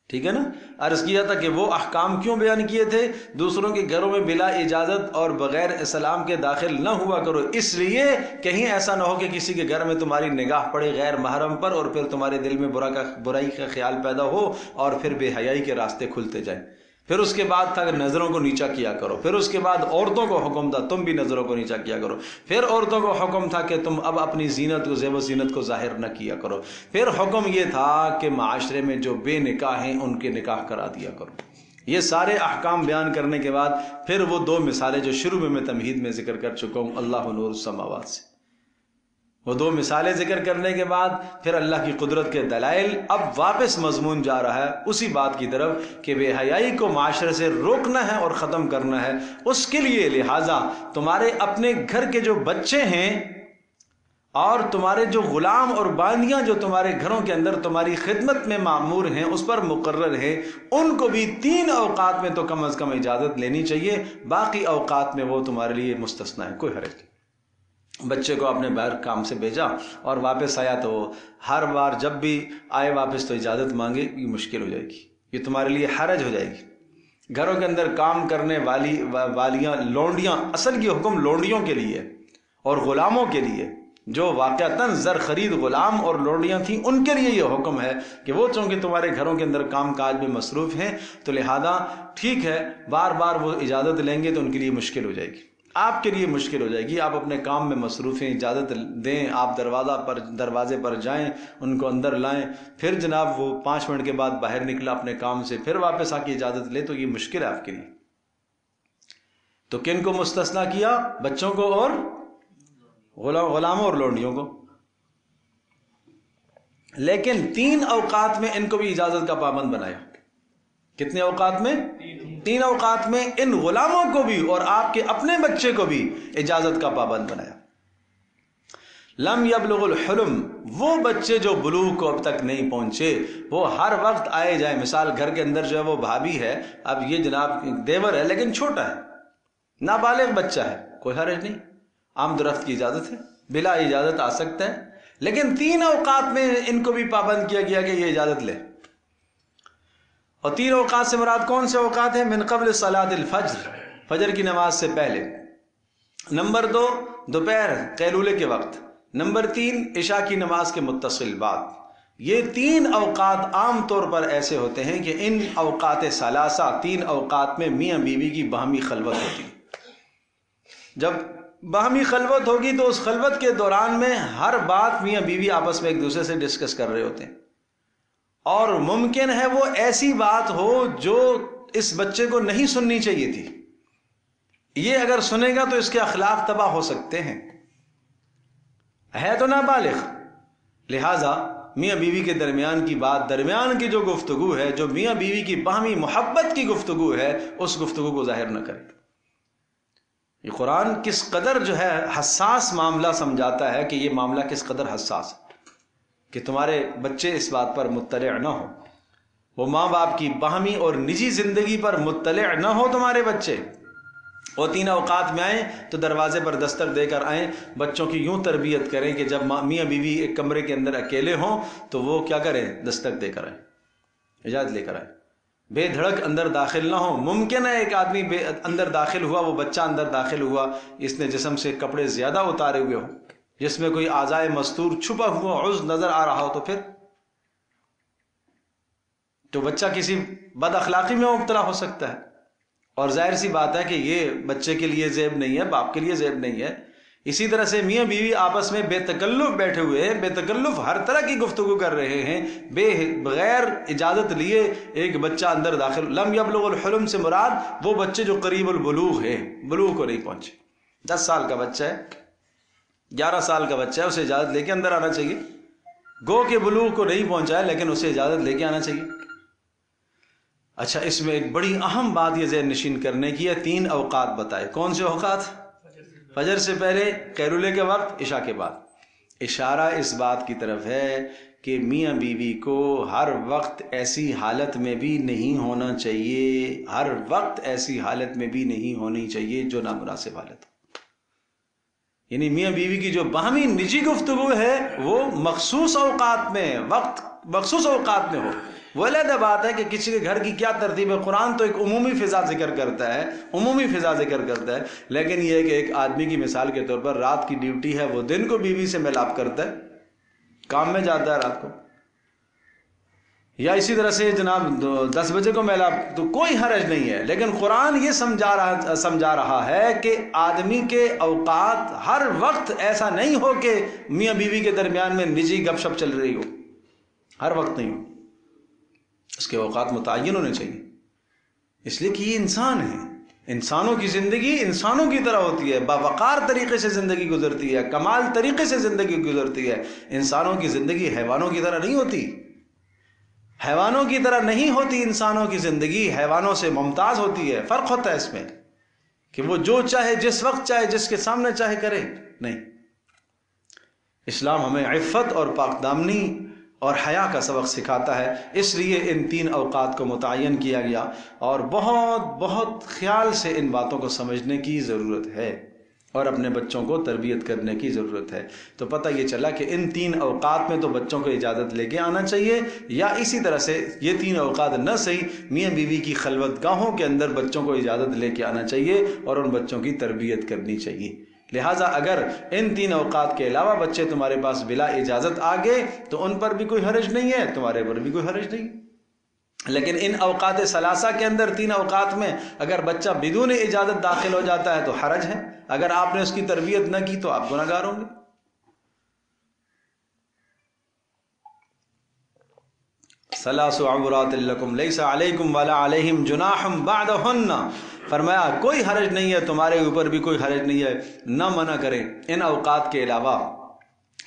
ٹھیک ہے نا؟ عرض کیا تھا کہ وہ احکام کیوں بیان کیے تھے؟ دوسروں کے گھروں میں بلا اجازت اور بغیر سلام کے داخل نہ ہوا کرو، اس لیے کہیں ایسا نہ ہو کہ کسی کے گھر میں تمہاری نگاہ پڑے غیر محرم پر اور پھر تمہارے دل میں برائی کا خیال پیدا ہو اور پھر بے حیائی کے راستے کھلتے جائیں۔ پھر اس کے بعد تھا کہ نظروں کو نیچا کیا کرو، پھر اس کے بعد عورتوں کو حکم تھا تم بھی نظروں کو نیچا کیا کرو، پھر عورتوں کو حکم تھا کہ تم اب اپنی زینت کو، زیب و زینت کو ظاہر نہ کیا کرو، پھر حکم یہ تھا کہ معاشرے میں جو بے نکاح ہیں ان کے نکاح کرا دیا کرو۔ یہ سارے احکام بیان کرنے کے بعد پھر وہ دو مثالیں جو شروع میں تمہید میں ذکر کر چکا ہوں اللہ نور السماوات سے، وہ دو مثالیں ذکر کرنے کے بعد پھر اللہ کی قدرت کے دلائل، اب واپس مضمون جا رہا ہے اسی بات کی طرف کہ بے حیائی کو معاشرے سے روکنا ہے اور ختم کرنا ہے۔ اس کے لیے لہٰذا تمہارے اپنے گھر کے جو بچے ہیں اور تمہارے جو غلام اور باندیاں جو تمہارے گھروں کے اندر تمہاری خدمت میں مامور ہیں، اس پر مقرر ہیں، ان کو بھی 3 اوقات میں تو کم از کم اجازت لینی چاہیے، باقی اوقات میں وہ تمہارے لیے مستثنیٰ ہے، کوئی حرج نہیں۔ بچے کو اپنے باہر کام سے بھیجا اور واپس آیا تو ہر بار جب بھی آئے واپس تو اجازت مانگے، یہ مشکل ہو جائے گی، یہ تمہارے لیے حرج ہو جائے گی۔ گھروں کے اندر کام کرنے والیاں لونڈیاں، اصل یہ حکم لونڈیوں کے لیے اور غلاموں کے لیے، جو واقعتاً زر خرید غلام اور لونڈیاں تھیں، ان کے لیے یہ حکم ہے کہ وہ چونکہ تمہارے گھروں کے اندر کام کاج میں مصروف ہیں تو لہذا ٹھیک ہے، بار بار وہ اجازت لیں گے تو ان کے لیے مشکل ہو جائے گی، آپ کے لیے مشکل ہو جائے گی، آپ اپنے کام میں مصروف ہیں، اجازت دیں، آپ دروازے پر جائیں، ان کو اندر لائیں، پھر جناب وہ 5 منٹ کے بعد باہر نکلا اپنے کام سے، پھر واپس آ کے اجازت لے، تو یہ مشکل ہے آپ کے لیے۔ تو کن کو مستثنیٰ کیا؟ بچوں کو اور غلاموں اور لونڈیوں کو، لیکن 3 اوقات میں ان کو بھی اجازت کا پابند بنایا۔ کتنے اوقات میں؟ 3 اوقات میں ان غلاموں کو بھی اور آپ کے اپنے بچے کو بھی اجازت کا پابند بنایا۔ لم یبلغ الحلم، وہ بچے جو بلوغ کو اب تک نہیں پہنچے، وہ ہر وقت آئے جائیں، مثال گھر کے اندر جو ہے وہ بھابھی ہے، اب یہ جناب دیور ہے لیکن چھوٹا ہے، نابالغ بچہ ہے، کوئی حرج نہیں، آمد و رفت کی اجازت ہے، بلا اجازت آ سکتا ہے، لیکن 3 اوقات میں ان کو بھی پابند کیا گیا کہ یہ اجازت لے۔ اور 3 اوقات سے مراد کون سے اوقات ہیں؟ من قبل صلاۃ الفجر، فجر کی نماز سے پہلے، نمبر 2 دوپہر قیلولے کے وقت، نمبر 3 عشاء کی نماز کے متصل بعد۔ یہ 3 اوقات عام طور پر ایسے ہوتے ہیں کہ ان اوقات ثلاثہ، 3 اوقات میں میاں بیوی کی باہمی خلوت ہوتی ہے۔ جب باہمی خلوت ہوگی تو اس خلوت کے دوران میں ہر بات میاں بیوی آپس میں ایک دوسرے سے ڈسکس کر رہے ہوتے ہیں، اور ممکن ہے وہ ایسی بات ہو جو اس بچے کو نہیں سننی چاہیے تھی، یہ اگر سنے گا تو اس کے اخلاق تباہ ہو سکتے ہیں، ہے تو نابالغ، لہذا میاں بیوی کے درمیان کی بات، درمیان کی جو گفتگو ہے، جو میاں بیوی کی باہمی محبت کی گفتگو ہے، اس گفتگو کو ظاہر نہ کرے۔ یہ قرآن کس قدر جو ہے حساس معاملہ سمجھاتا ہے کہ یہ معاملہ کس قدر حساس ہے کہ تمہارے بچے اس بات پر مطلع نہ ہو، وہ ماں باپ کی باہمی اور نجی زندگی پر مطلع نہ ہو تمہارے بچے۔ وہ 3 اوقات میں آئیں تو دروازے پر دستک دے کر آئیں، بچوں کی یوں تربیت کریں کہ جب میاں بیوی ایک کمرے کے اندر اکیلے ہوں تو وہ کیا کریں؟ دستک دے کر آئیں، اجازت لے کر آئیں، بے دھڑک اندر داخل نہ ہو۔ ممکن ہے ایک آدمی اندر داخل ہوا، وہ بچہ اندر داخل ہوا، اس نے جسم سے کپڑے زیادہ اتارے ہوئے ہوں، جس میں کوئی اعضائے مستور چھپا ہوا عضو نظر آ رہا ہو، تو پھر تو بچہ کسی بد اخلاقی میں مبتلا ہو سکتا ہے، اور ظاہر سی بات ہے کہ یہ بچے کے لیے زیب نہیں ہے، باپ کے لیے زیب نہیں ہے۔ اسی طرح سے میاں بیوی آپس میں بے تکلف بیٹھے ہوئے ہیں، بے تکلف ہر طرح کی گفتگو کر رہے ہیں، بغیر اجازت لیے ایک بچہ اندر داخل۔ لم یبلغ الحلم سے مراد وہ بچے جو قریب البلوغ ہے، بلوغ کو نہیں پہنچے، 10 سال کا بچہ ہے، 11 سال کا بچہ ہے، اسے اجازت لے کے اندر آنا چاہیے، گو کہ بلوغ کو نہیں پہنچا ہے لیکن اسے اجازت لے کے آنا چاہیے۔ اچھا، اس میں ایک بڑی اہم بات یہ ذہن نشین کرنے کی ہے، 3 اوقات بتائے، کون سے اوقات؟ فجر سے پہلے، قیلولے کے وقت، عشاء کے بعد۔ اشارہ اس بات کی طرف ہے کہ میاں بیوی کو ہر وقت ایسی حالت میں بھی نہیں ہونا چاہیے، ہر وقت ایسی حالت میں بھی نہیں ہونی چاہیے جو نامناسب حالت ہو، یعنی میاں بیوی کی جو باہمی نجی گفتگو ہے وہ مخصوص اوقات میں، مخصوص اوقات میں ہو۔ وہ علیحدہ بات ہے کہ کسی کے گھر کی کیا ترتیب ہے، قرآن تو ایک عمومی فضا ذکر کرتا ہے، عمومی فضا ذکر کرتا ہے، لیکن یہ ہے کہ ایک آدمی کی مثال کے طور پر رات کی ڈیوٹی ہے، وہ دن کو بیوی سے ملاپ کرتا ہے، کام میں جاتا ہے رات کو، یا اسی طرح سے جناب 10 بجے کو میلہ، تو کوئی حرج نہیں ہے. لیکن قرآن یہ سمجھا رہا ہے کہ آدمی کے اوقات ہر وقت ایسا نہیں ہو کہ میاں بیوی کے درمیان میں نجی گپ شپ چل رہی ہو، ہر وقت نہیں ہو. اس کے اوقات متعین ہونے چاہیے، اس لیے کہ یہ انسان ہے. انسانوں کی زندگی انسانوں کی طرح ہوتی ہے، باوقار طریقے سے زندگی گزرتی ہے، کمال طریقے سے زندگی گزرتی ہے. انسانوں کی زندگی حیوانوں کی طرح نہیں ہوتی، حیوانوں کی طرح نہیں ہوتی. انسانوں کی زندگی حیوانوں سے ممتاز ہوتی ہے. فرق ہوتا ہے اس میں کہ وہ جو چاہے جس وقت چاہے جس کے سامنے چاہے کرے. نہیں، اسلام ہمیں عفت اور پاک دامنی اور حیا کا سبق سکھاتا ہے. اس لیے ان 3 اوقات کو متعین کیا گیا، اور بہت بہت خیال سے ان باتوں کو سمجھنے کی ضرورت ہے اور اپنے بچوں کو تربیت کرنے کی ضرورت ہے. تو پتہ یہ چلا کہ ان 3 اوقات میں تو بچوں کو اجازت لے کے آنا چاہیے، یا اسی طرح سے یہ 3 اوقات نہ صحیح میاں بیوی کی خلوت گاہوں کے اندر بچوں کو اجازت لے کے آنا چاہیے اور ان بچوں کی تربیت کرنی چاہیے. لہٰذا اگر ان 3 اوقات کے علاوہ بچے تمہارے پاس بلا اجازت آ گئے تو ان پر بھی کوئی حرج نہیں ہے، تمہارے پر بھی کوئی حرج نہیں. لیکن ان اوقات ثلاثہ کے اندر 3 اوقات میں اگر بچہ بدون اجازت داخل ہو جاتا ہے تو حرج ہے. اگر آپ نے اس کی تربیت نہ کی تو آپ گناہ گار ہوں گے. ثلاث عورات لکم لیس علیکم ولا علیہم جناح بعدہن، فرمایا کوئی حرج نہیں ہے، تمہارے اوپر بھی کوئی حرج نہیں ہے. نہ منع کریں ان اوقات کے علاوہ،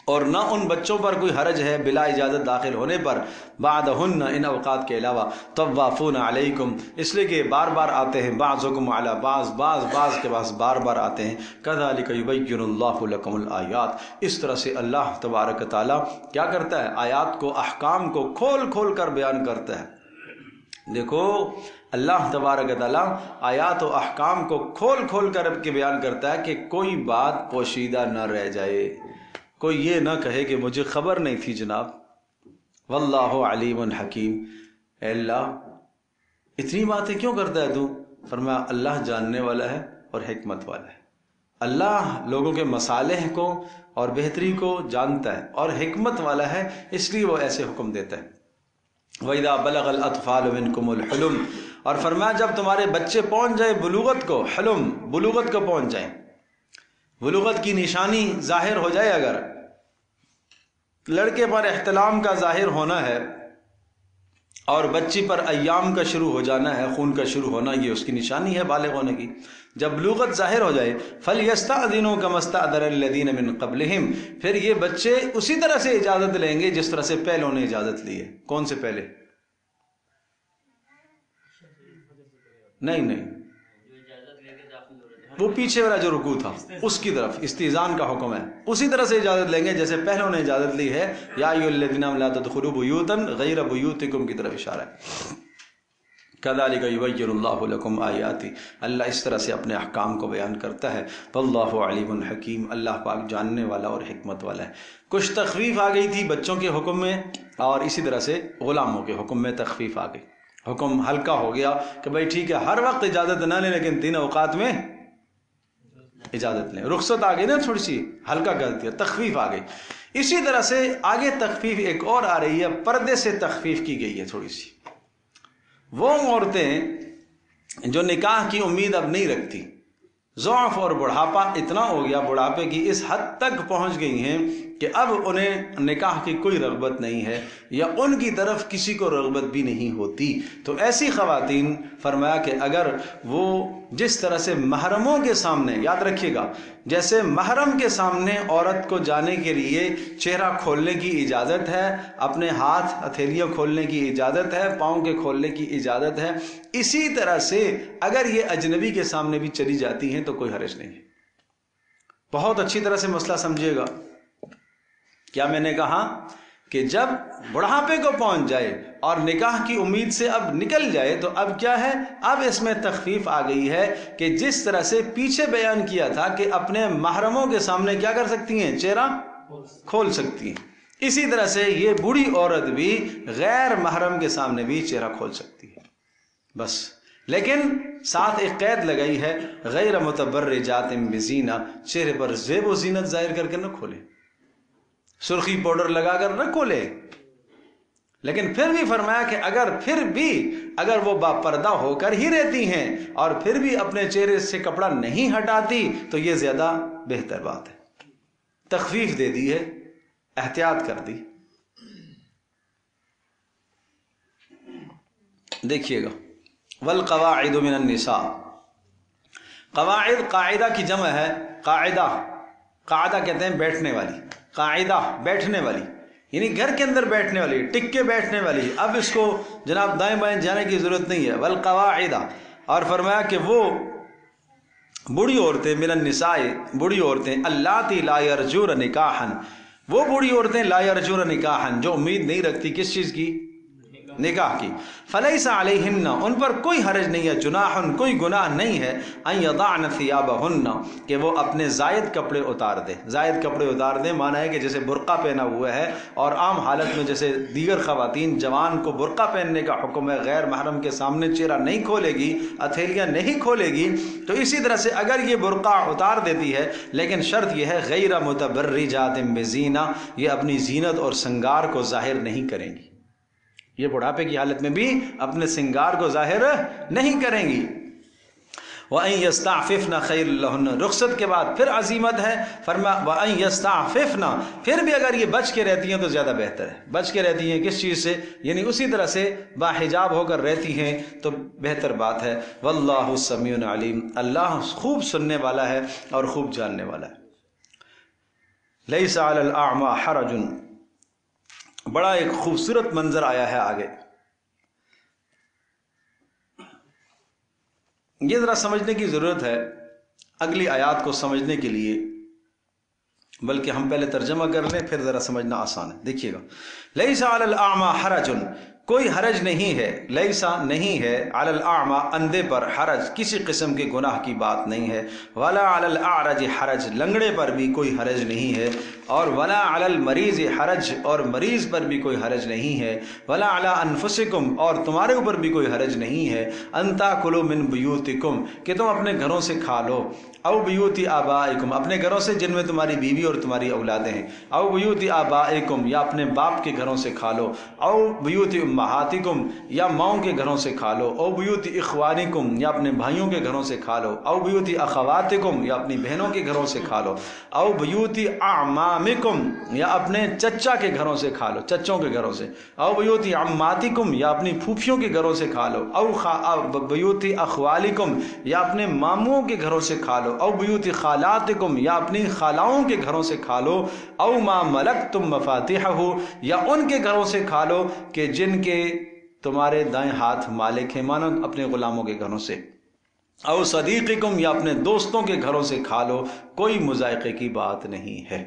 اور نہ ان بچوں پر کوئی حرج ہے بلا اجازت داخل ہونے پر. بعدہن، ان اوقات کے علاوہ. طوافون علیکم، اس لیے کہ بار بار آتے ہیں. بعضکم علی بعض، بعض کے پاس بار بار آتے ہیں. کذالک یبین اللہ لکم الآیات، اس طرح سے اللہ تبارک تعالیٰ کیا کرتا ہے؟ آیات کو، احکام کو کھول کھول کر بیان کرتا ہے. دیکھو اللہ تبارک تعالیٰ آیات و احکام کو کھول کھول کر کے بیان کرتا ہے کہ کوئی بات پوشیدہ نہ رہ جائے. کوئی یہ نہ کہے کہ مجھے خبر نہیں تھی جناب. واللہ علیم حکیم، اے اللہ اتنی باتیں کیوں کرتا ہے تو؟ فرمایا اللہ جاننے والا ہے اور حکمت والا ہے. اللہ لوگوں کے مصالح کو اور بہتری کو جانتا ہے اور حکمت والا ہے، اس لیے وہ ایسے حکم دیتا ہے. وَإِذَا بَلَغَ الْأَطْفَالُ مِنْكُمُ الْحُلُمَ، اور فرمایا جب تمہارے بچے پہنچ جائیں بلوغت کو، حلم بلوغت کو پہنچ جائیں، بلوغت کی نشانی ظاہر ہو جائے. اگر لڑکے پر احتلام کا ظاہر ہونا ہے اور بچی پر ایام کا شروع ہو جانا ہے، خون کا شروع ہونا، یہ اس کی نشانی ہے بالغ ہونے کی. جب بلوغت ظاہر ہو جائے فَلْيَسْتَأْذِنُوا كَمَا اسْتَأْذَنَ الَّذِينَ مِنْ قَبْلِهِمْ، پھر یہ بچے اسی طرح سے اجازت لیں گے جس طرح سے پہلوں نے اجازت لی ہے. کون سے پہلے؟ نہیں، وہ پیچھے والا جو رکوع تھا اس کی طرف استئذان کا حکم ہے. اسی طرح سے اجازت لیں گے جیسے پہلوں نے اجازت لی ہے. یا ایھا الذین آمنوا لا تدخلوا بیوتا غیر بیوتکم کی طرف اشارہ ہے. کذالک یبین اللہ لکم آیاتہ، اللہ اس طرح سے اپنے احکام کو بیان کرتا ہے. واللہ علیم حکیم، اللہ پاک جاننے والا اور حکمت والا ہے. کچھ تخفیف آ گئی تھی بچوں کے حکم میں، اور اسی طرح سے غلاموں کے حکم میں تخفیف آ گئی. حکم ہلکا ہو گیا کہ بھائی ٹھیک ہے ہر وقت اجازت نہ لیں لیکن 3 اوقات میں اجازت لیں. رخصت آ گئی نا، تھوڑی سی ہلکا کر دیا، تخفیف آ گئی. اسی طرح سے آگے تخفیف ایک اور آ رہی ہے، پردے سے تخفیف کی گئی ہے تھوڑی سی. وہ عورتیں جو نکاح کی امید اب نہیں رکھتی، ضعف اور بڑھاپا اتنا ہو گیا، بڑھاپے کی اس حد تک پہنچ گئی ہیں کہ اب انہیں نکاح کی کوئی رغبت نہیں ہے، یا ان کی طرف کسی کو رغبت بھی نہیں ہوتی. تو ایسی خواتین فرمایا کہ اگر وہ جس طرح سے محرموں کے سامنے، یاد رکھیے گا، جیسے محرم کے سامنے عورت کو جانے کے لیے چہرہ کھولنے کی اجازت ہے، اپنے ہاتھ ہتھیلیاں کھولنے کی اجازت ہے، پاؤں کے کھولنے کی اجازت ہے، اسی طرح سے اگر یہ اجنبی کے سامنے بھی چلی جاتی ہیں تو کوئی حرج نہیں ہے. بہت اچھی طرح سے مسئلہ سمجھیے گا. کیا میں نے کہا کہ جب بڑھاپے کو پہنچ جائے اور نکاح کی امید سے اب نکل جائے تو اب کیا ہے؟ اب اس میں تخفیف آ گئی ہے کہ جس طرح سے پیچھے بیان کیا تھا کہ اپنے محرموں کے سامنے کیا کر سکتی ہیں؟ چہرہ کھول سکتی ہیں. اسی طرح سے یہ بوڑھی عورت بھی غیر محرم کے سامنے بھی چہرہ کھول سکتی ہے. بس لیکن ساتھ ایک قید لگائی ہے، غیر متبرجات بزینہ، چہرے پر زیب و زینت ظاہر کر کے نہ کھولے، سرخی پاؤڈر لگا کر نہ کھولے. لیکن پھر بھی فرمایا کہ اگر وہ باپردہ ہو کر ہی رہتی ہیں اور پھر بھی اپنے چہرے سے کپڑا نہیں ہٹاتی تو یہ زیادہ بہتر بات ہے. تخفیف دے دی ہے، احتیاط کر دی. دیکھیے گا، والقواعد من النساء، قواعد قاعدہ کی جمع ہے. قاعدہ کہتے ہیں بیٹھنے والی، قاعدہ بیٹھنے والی، یعنی گھر کے اندر بیٹھنے والی، ٹک کے بیٹھنے والی. اب اس کو جناب دائیں بائیں جانے کی ضرورت نہیں ہے. والقواعد، اور فرمایا کہ وہ بوڑھی عورتیں، من النساء، بوڑھی عورتیں، اللاتی لا یرجون نکاحا، وہ بوڑھی عورتیں لا یرجون نکاحا جو امید نہیں رکھتی کس چیز کی؟ نکاح کی. فلیس علیہن، ان پر کوئی حرج نہیں ہے، جناح، کوئی گناہ نہیں ہے، ان یضعن ثیابہن، کہ وہ اپنے زائد کپڑے اتار دیں. زائد کپڑے اتار دیں مانا ہے کہ جیسے برقع پہنا ہوا ہے اور عام حالت میں جیسے دیگر خواتین جوان کو برقع پہننے کا حکم ہے، غیر محرم کے سامنے چہرہ نہیں کھولے گی، ہتھیلیاں نہیں کھولے گی، تو اسی طرح سے اگر یہ برقع اتار دیتی ہے، لیکن شرط یہ ہے غیر متبرجات بزینہ، یہ اپنی زینت اور سنگار کو ظاہر نہیں کریں گی. یہ بڑھاپے کی حالت میں بھی اپنے سنگار کو ظاہر نہیں کریں گی. وَأَن يَسْتَعْفِفْنَ خَيْرٌ لَهُنَّ، رخصت کے بعد پھر عزیمت ہے، فرمایا وَأَن يَسْتَعْفِفْنَ، پھر بھی اگر یہ بچ کے رہتی ہیں تو زیادہ بہتر ہے. بچ کے رہتی ہیں کس چیز سے؟ یعنی اسی طرح سے باحجاب ہو کر رہتی ہیں تو بہتر بات ہے. وَاللَّهُ السَّمِيعُ الْعَلِيمُ، اللہ خوب سننے والا ہے اور خوب جاننے والا ہے. لَيْسَ عَلَى الْأَعْمَى حَرَجٌ، بڑا ایک خوبصورت منظر آیا ہے آگے. یہ ذرا سمجھنے کی ضرورت ہے اگلی آیات کو سمجھنے کے لیے، بلکہ ہم پہلے ترجمہ کر لیں پھر ذرا سمجھنا آسان ہے. دیکھیے گا، لیس علی الاعمى حرج، کوئی حرج نہیں ہے، لیسا نہیں ہے، علی الاعمى اندھے پر، حرج کسی قسم کے گناہ کی بات نہیں ہے، ولا علی الاعرج حرج لنگڑے پر بھی کوئی حرج نہیں ہے، اور ولا علی المریض حرج اور مریض پر بھی کوئی حرج نہیں ہے، ولا علی انفسکم اور تمہارے اوپر بھی کوئی حرج نہیں ہے، ان تاکلوا من بیوتکم کہ تم اپنے گھروں سے کھا لو، او بیوت آبائکم اپنے گھروں سے جن میں تمہاری بیوی اور تمہاری اولادیں ہیں، او بیوت آبائکم یا اپنے باپ کے گھروں سے کھا لو، او بیوت امہاتکم یا ماؤں کے گھروں سے کھا لو، او بیوت اخوانکم یا اپنے بھائیوں کے گھروں سے کھا لو، او بیوت اخواتکم یا اپنی بہنوں کے گھروں سے کھا لو، او بیوت اعمامکم یا اپنے چچا کے گھروں سے کھا لو، چچوں کے گھروں سے، او بیوت عماتکم یا اپنی پھوپھیوں کے گھروں سے کھا لو، او بیوت اخوالکم یا اپنے ماموں کے گھروں سے کھا لو، او بیوت خالاتکم یا اپنی خالاؤں کے گھروں سے کھا لو، او ما ملکتم مفاتیحہ یا ان کے گھروں سے کھا لو کہ جن کے تمہارے دائیں ہاتھ مالک ہیں، مانا اپنے غلاموں کے گھروں سے، او صدیقکم یا اپنے دوستوں کے گھروں سے کھا لو، کوئی مذائقے کی بات نہیں ہے.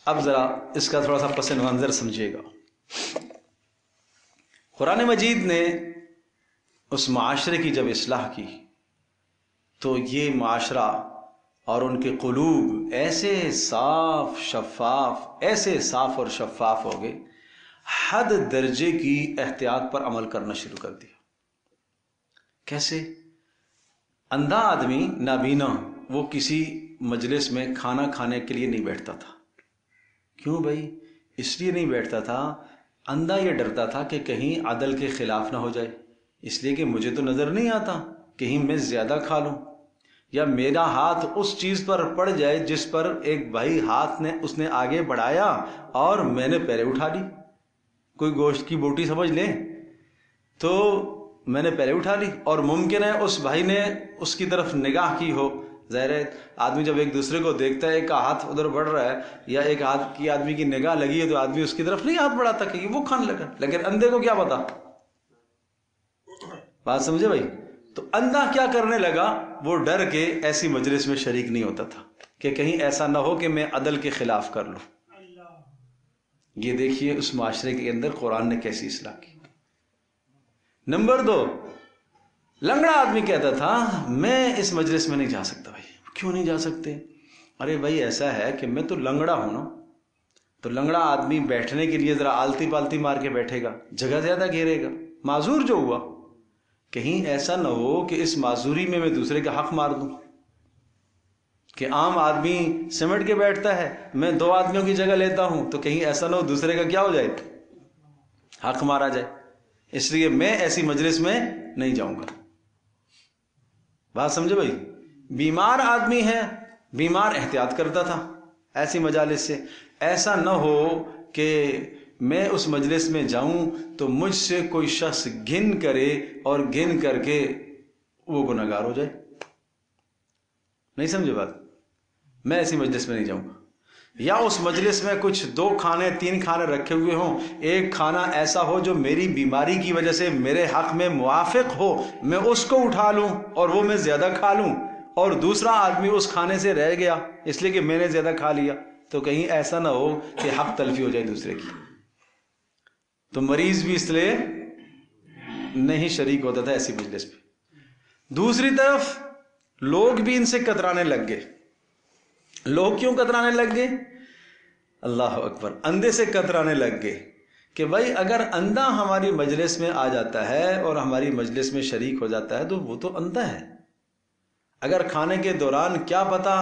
اب ذرا اس کا تھوڑا سا پس منظر سمجھیے گا. قرآن مجید نے اس معاشرے کی جب اصلاح کی تو یہ معاشرہ اور ان کے قلوب ایسے صاف اور شفاف ہو گئے، حد درجے کی احتیاط پر عمل کرنا شروع کر دیا. کیسے؟ اندھا آدمی نابینا وہ کسی مجلس میں کھانا کھانے کے لیے نہیں بیٹھتا تھا. کیوں بھائی؟ اس لیے نہیں بیٹھتا تھا، اندھا یہ ڈرتا تھا کہ کہیں عدل کے خلاف نہ ہو جائے، اس لیے کہ مجھے تو نظر نہیں آتا، کہیں میں زیادہ کھا لوں یا میرا ہاتھ اس چیز پر پڑ جائے جس پر ایک بھائی ہاتھ نے اس نے آگے بڑھایا اور میں نے پہلے اٹھا لی. کوئی گوشت کی بوٹی سمجھ لیں تو میں نے پہلے اٹھا لی، اور ممکن ہے اس بھائی نے اس کی طرف نگاہ کی ہو. ظاہر ہے آدمی جب ایک دوسرے کو دیکھتا ہے، ایک کا ہاتھ ادھر بڑھ رہا ہے یا ایک ہاتھ کی آدمی کی نگاہ لگی ہے تو آدمی اس کی طرف نہیں ہاتھ بڑھاتا کہ وہ کھانے لگا. لیکن اندھے کو کیا پتا؟ بات سمجھے بھائی؟ تو اندھا کیا کرنے لگا؟ وہ ڈر کے ایسی مجلس میں شریک نہیں ہوتا تھا کہ کہیں ایسا نہ ہو کہ میں عدل کے خلاف کر لوں. یہ دیکھیے اس معاشرے کے اندر قرآن نے کیسی اصلاح کی. نمبر 2، لنگڑا آدمی کہتا تھا میں اس مجلس میں نہیں جا سکتا. بھائی کیوں نہیں جا سکتے؟ ارے بھائی ایسا ہے کہ میں تو لنگڑا ہوں نا. تو لنگڑا آدمی بیٹھنے کے لیے ذرا آلتی پالتی مار کے بیٹھے گا، جگہ زیادہ گھیرے گا. معذور جو ہوا، کہیں ایسا نہ ہو کہ اس معذوری میں دوسرے کا حق مار دوں، کہ عام آدمی سمٹ کے بیٹھتا ہے، میں 2 آدمیوں کی جگہ لیتا ہوں، تو کہیں ایسا نہ ہو دوسرے کا کیا ہو جائے، حق مارا جائے، اس لیے میں ایسی مجلس میں نہیں جاؤں گا۔ بات سمجھے بھائی؟ بیمار آدمی ہے، بیمار احتیاط کرتا تھا ایسی مجالس سے، ایسا نہ ہو کہ میں اس مجلس میں جاؤں تو مجھ سے کوئی شخص گھن کرے اور گھن کر کے وہ گنہگار ہو جائے۔ نہیں سمجھے بات؟ میں ایسی مجلس میں نہیں جاؤں گا۔ یا اس مجلس میں کچھ 2 کھانے 3 کھانے رکھے ہوئے ہوں، ایک کھانا ایسا ہو جو میری بیماری کی وجہ سے میرے حق میں موافق ہو، میں اس کو اٹھا لوں اور وہ میں زیادہ کھا لوں، اور دوسرا آدمی اس کھانے سے رہ گیا اس لیے کہ میں نے زیادہ کھا لیا، تو کہیں ایسا نہ ہو کہ حق تلفی ہو جائے دوسرے کی۔ تو مریض بھی اس لیے نہیں شریک ہوتا تھا ایسی مجلس پہ۔ دوسری طرف لوگ بھی ان سے کترانے لگ گئے۔ لوگ کیوں کترانے لگ گئے؟ اللہ اکبر، اندھے سے کترانے لگ گئے کہ بھائی اگر اندھا ہماری مجلس میں آ جاتا ہے اور ہماری مجلس میں شریک ہو جاتا ہے تو وہ تو اندھا ہے، اگر کھانے کے دوران کیا پتا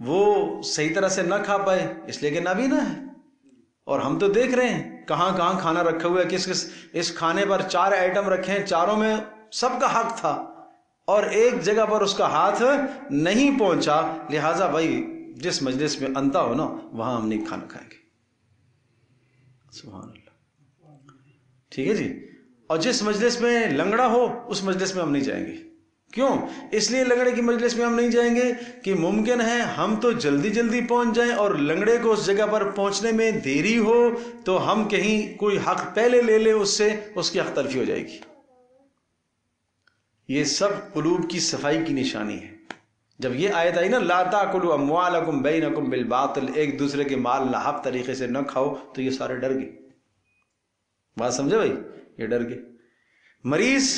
وہ صحیح طرح سے نہ کھا پائے اس لیے کہ نابینا ہے، اور ہم تو دیکھ رہے ہیں کہاں کہاں کھانا رکھا ہوا ہے، کس کس اس کھانے پر 4 آئٹم رکھے ہیں، چاروں میں سب کا حق تھا اور ایک جگہ پر اس کا ہاتھ نہیں پہنچا، لہٰذا بھائی جس مجلس میں اندھا ہو نا وہاں ہم نہیں کھانا کھائیں گے۔ سبحان اللہ، ٹھیک ہے جی۔ اور جس مجلس میں لنگڑا ہو اس مجلس میں ہم نہیں جائیں گے۔ کیوں؟ اس لیے لنگڑے کی مجلس میں ہم نہیں جائیں گے کہ ممکن ہے ہم تو جلدی جلدی پہنچ جائیں اور لنگڑے کو اس جگہ پر پہنچنے میں دیری ہو تو ہم کہیں کوئی حق پہلے لے لیں اس سے، اس کی حق تلفی ہو جائے گی۔ یہ سب قلوب کی صفائی کی نشانی ہے۔ جب یہ آیت آئی نا لا تاکلوا اموالکم بینکم بالباطل، ایک دوسرے کے مال ناحق طریقے سے نہ کھاؤ، تو یہ سارے ڈر گئے۔ بات سمجھے بھائی؟ یہ ڈر گئے۔ مریض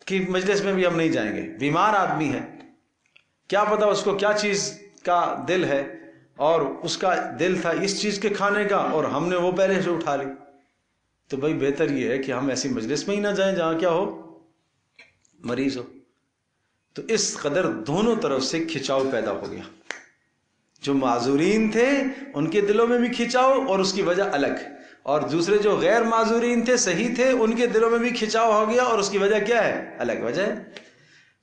کی مجلس میں بھی ہم نہیں جائیں گے۔ بیمار آدمی ہے، کیا پتا اس کو کیا چیز کا دل ہے، اور اس کا دل تھا اس چیز کے کھانے کا اور ہم نے وہ پہلے سے اٹھا لی، تو بھائی بہتر یہ ہے کہ ہم ایسی مجلس میں ہی نہ جائیں جہاں کیا ہو، مریض ہو۔ تو اس قدر دونوں طرف سے کھچاؤ پیدا ہو گیا۔ جو معذورین تھے ان کے دلوں میں بھی کھچاؤ اور اس کی وجہ الگ، اور دوسرے جو غیر معذورین تھے صحیح تھے ان کے دلوں میں بھی کھچاؤ ہو گیا اور اس کی وجہ کیا ہے؟ الگ وجہ ہے۔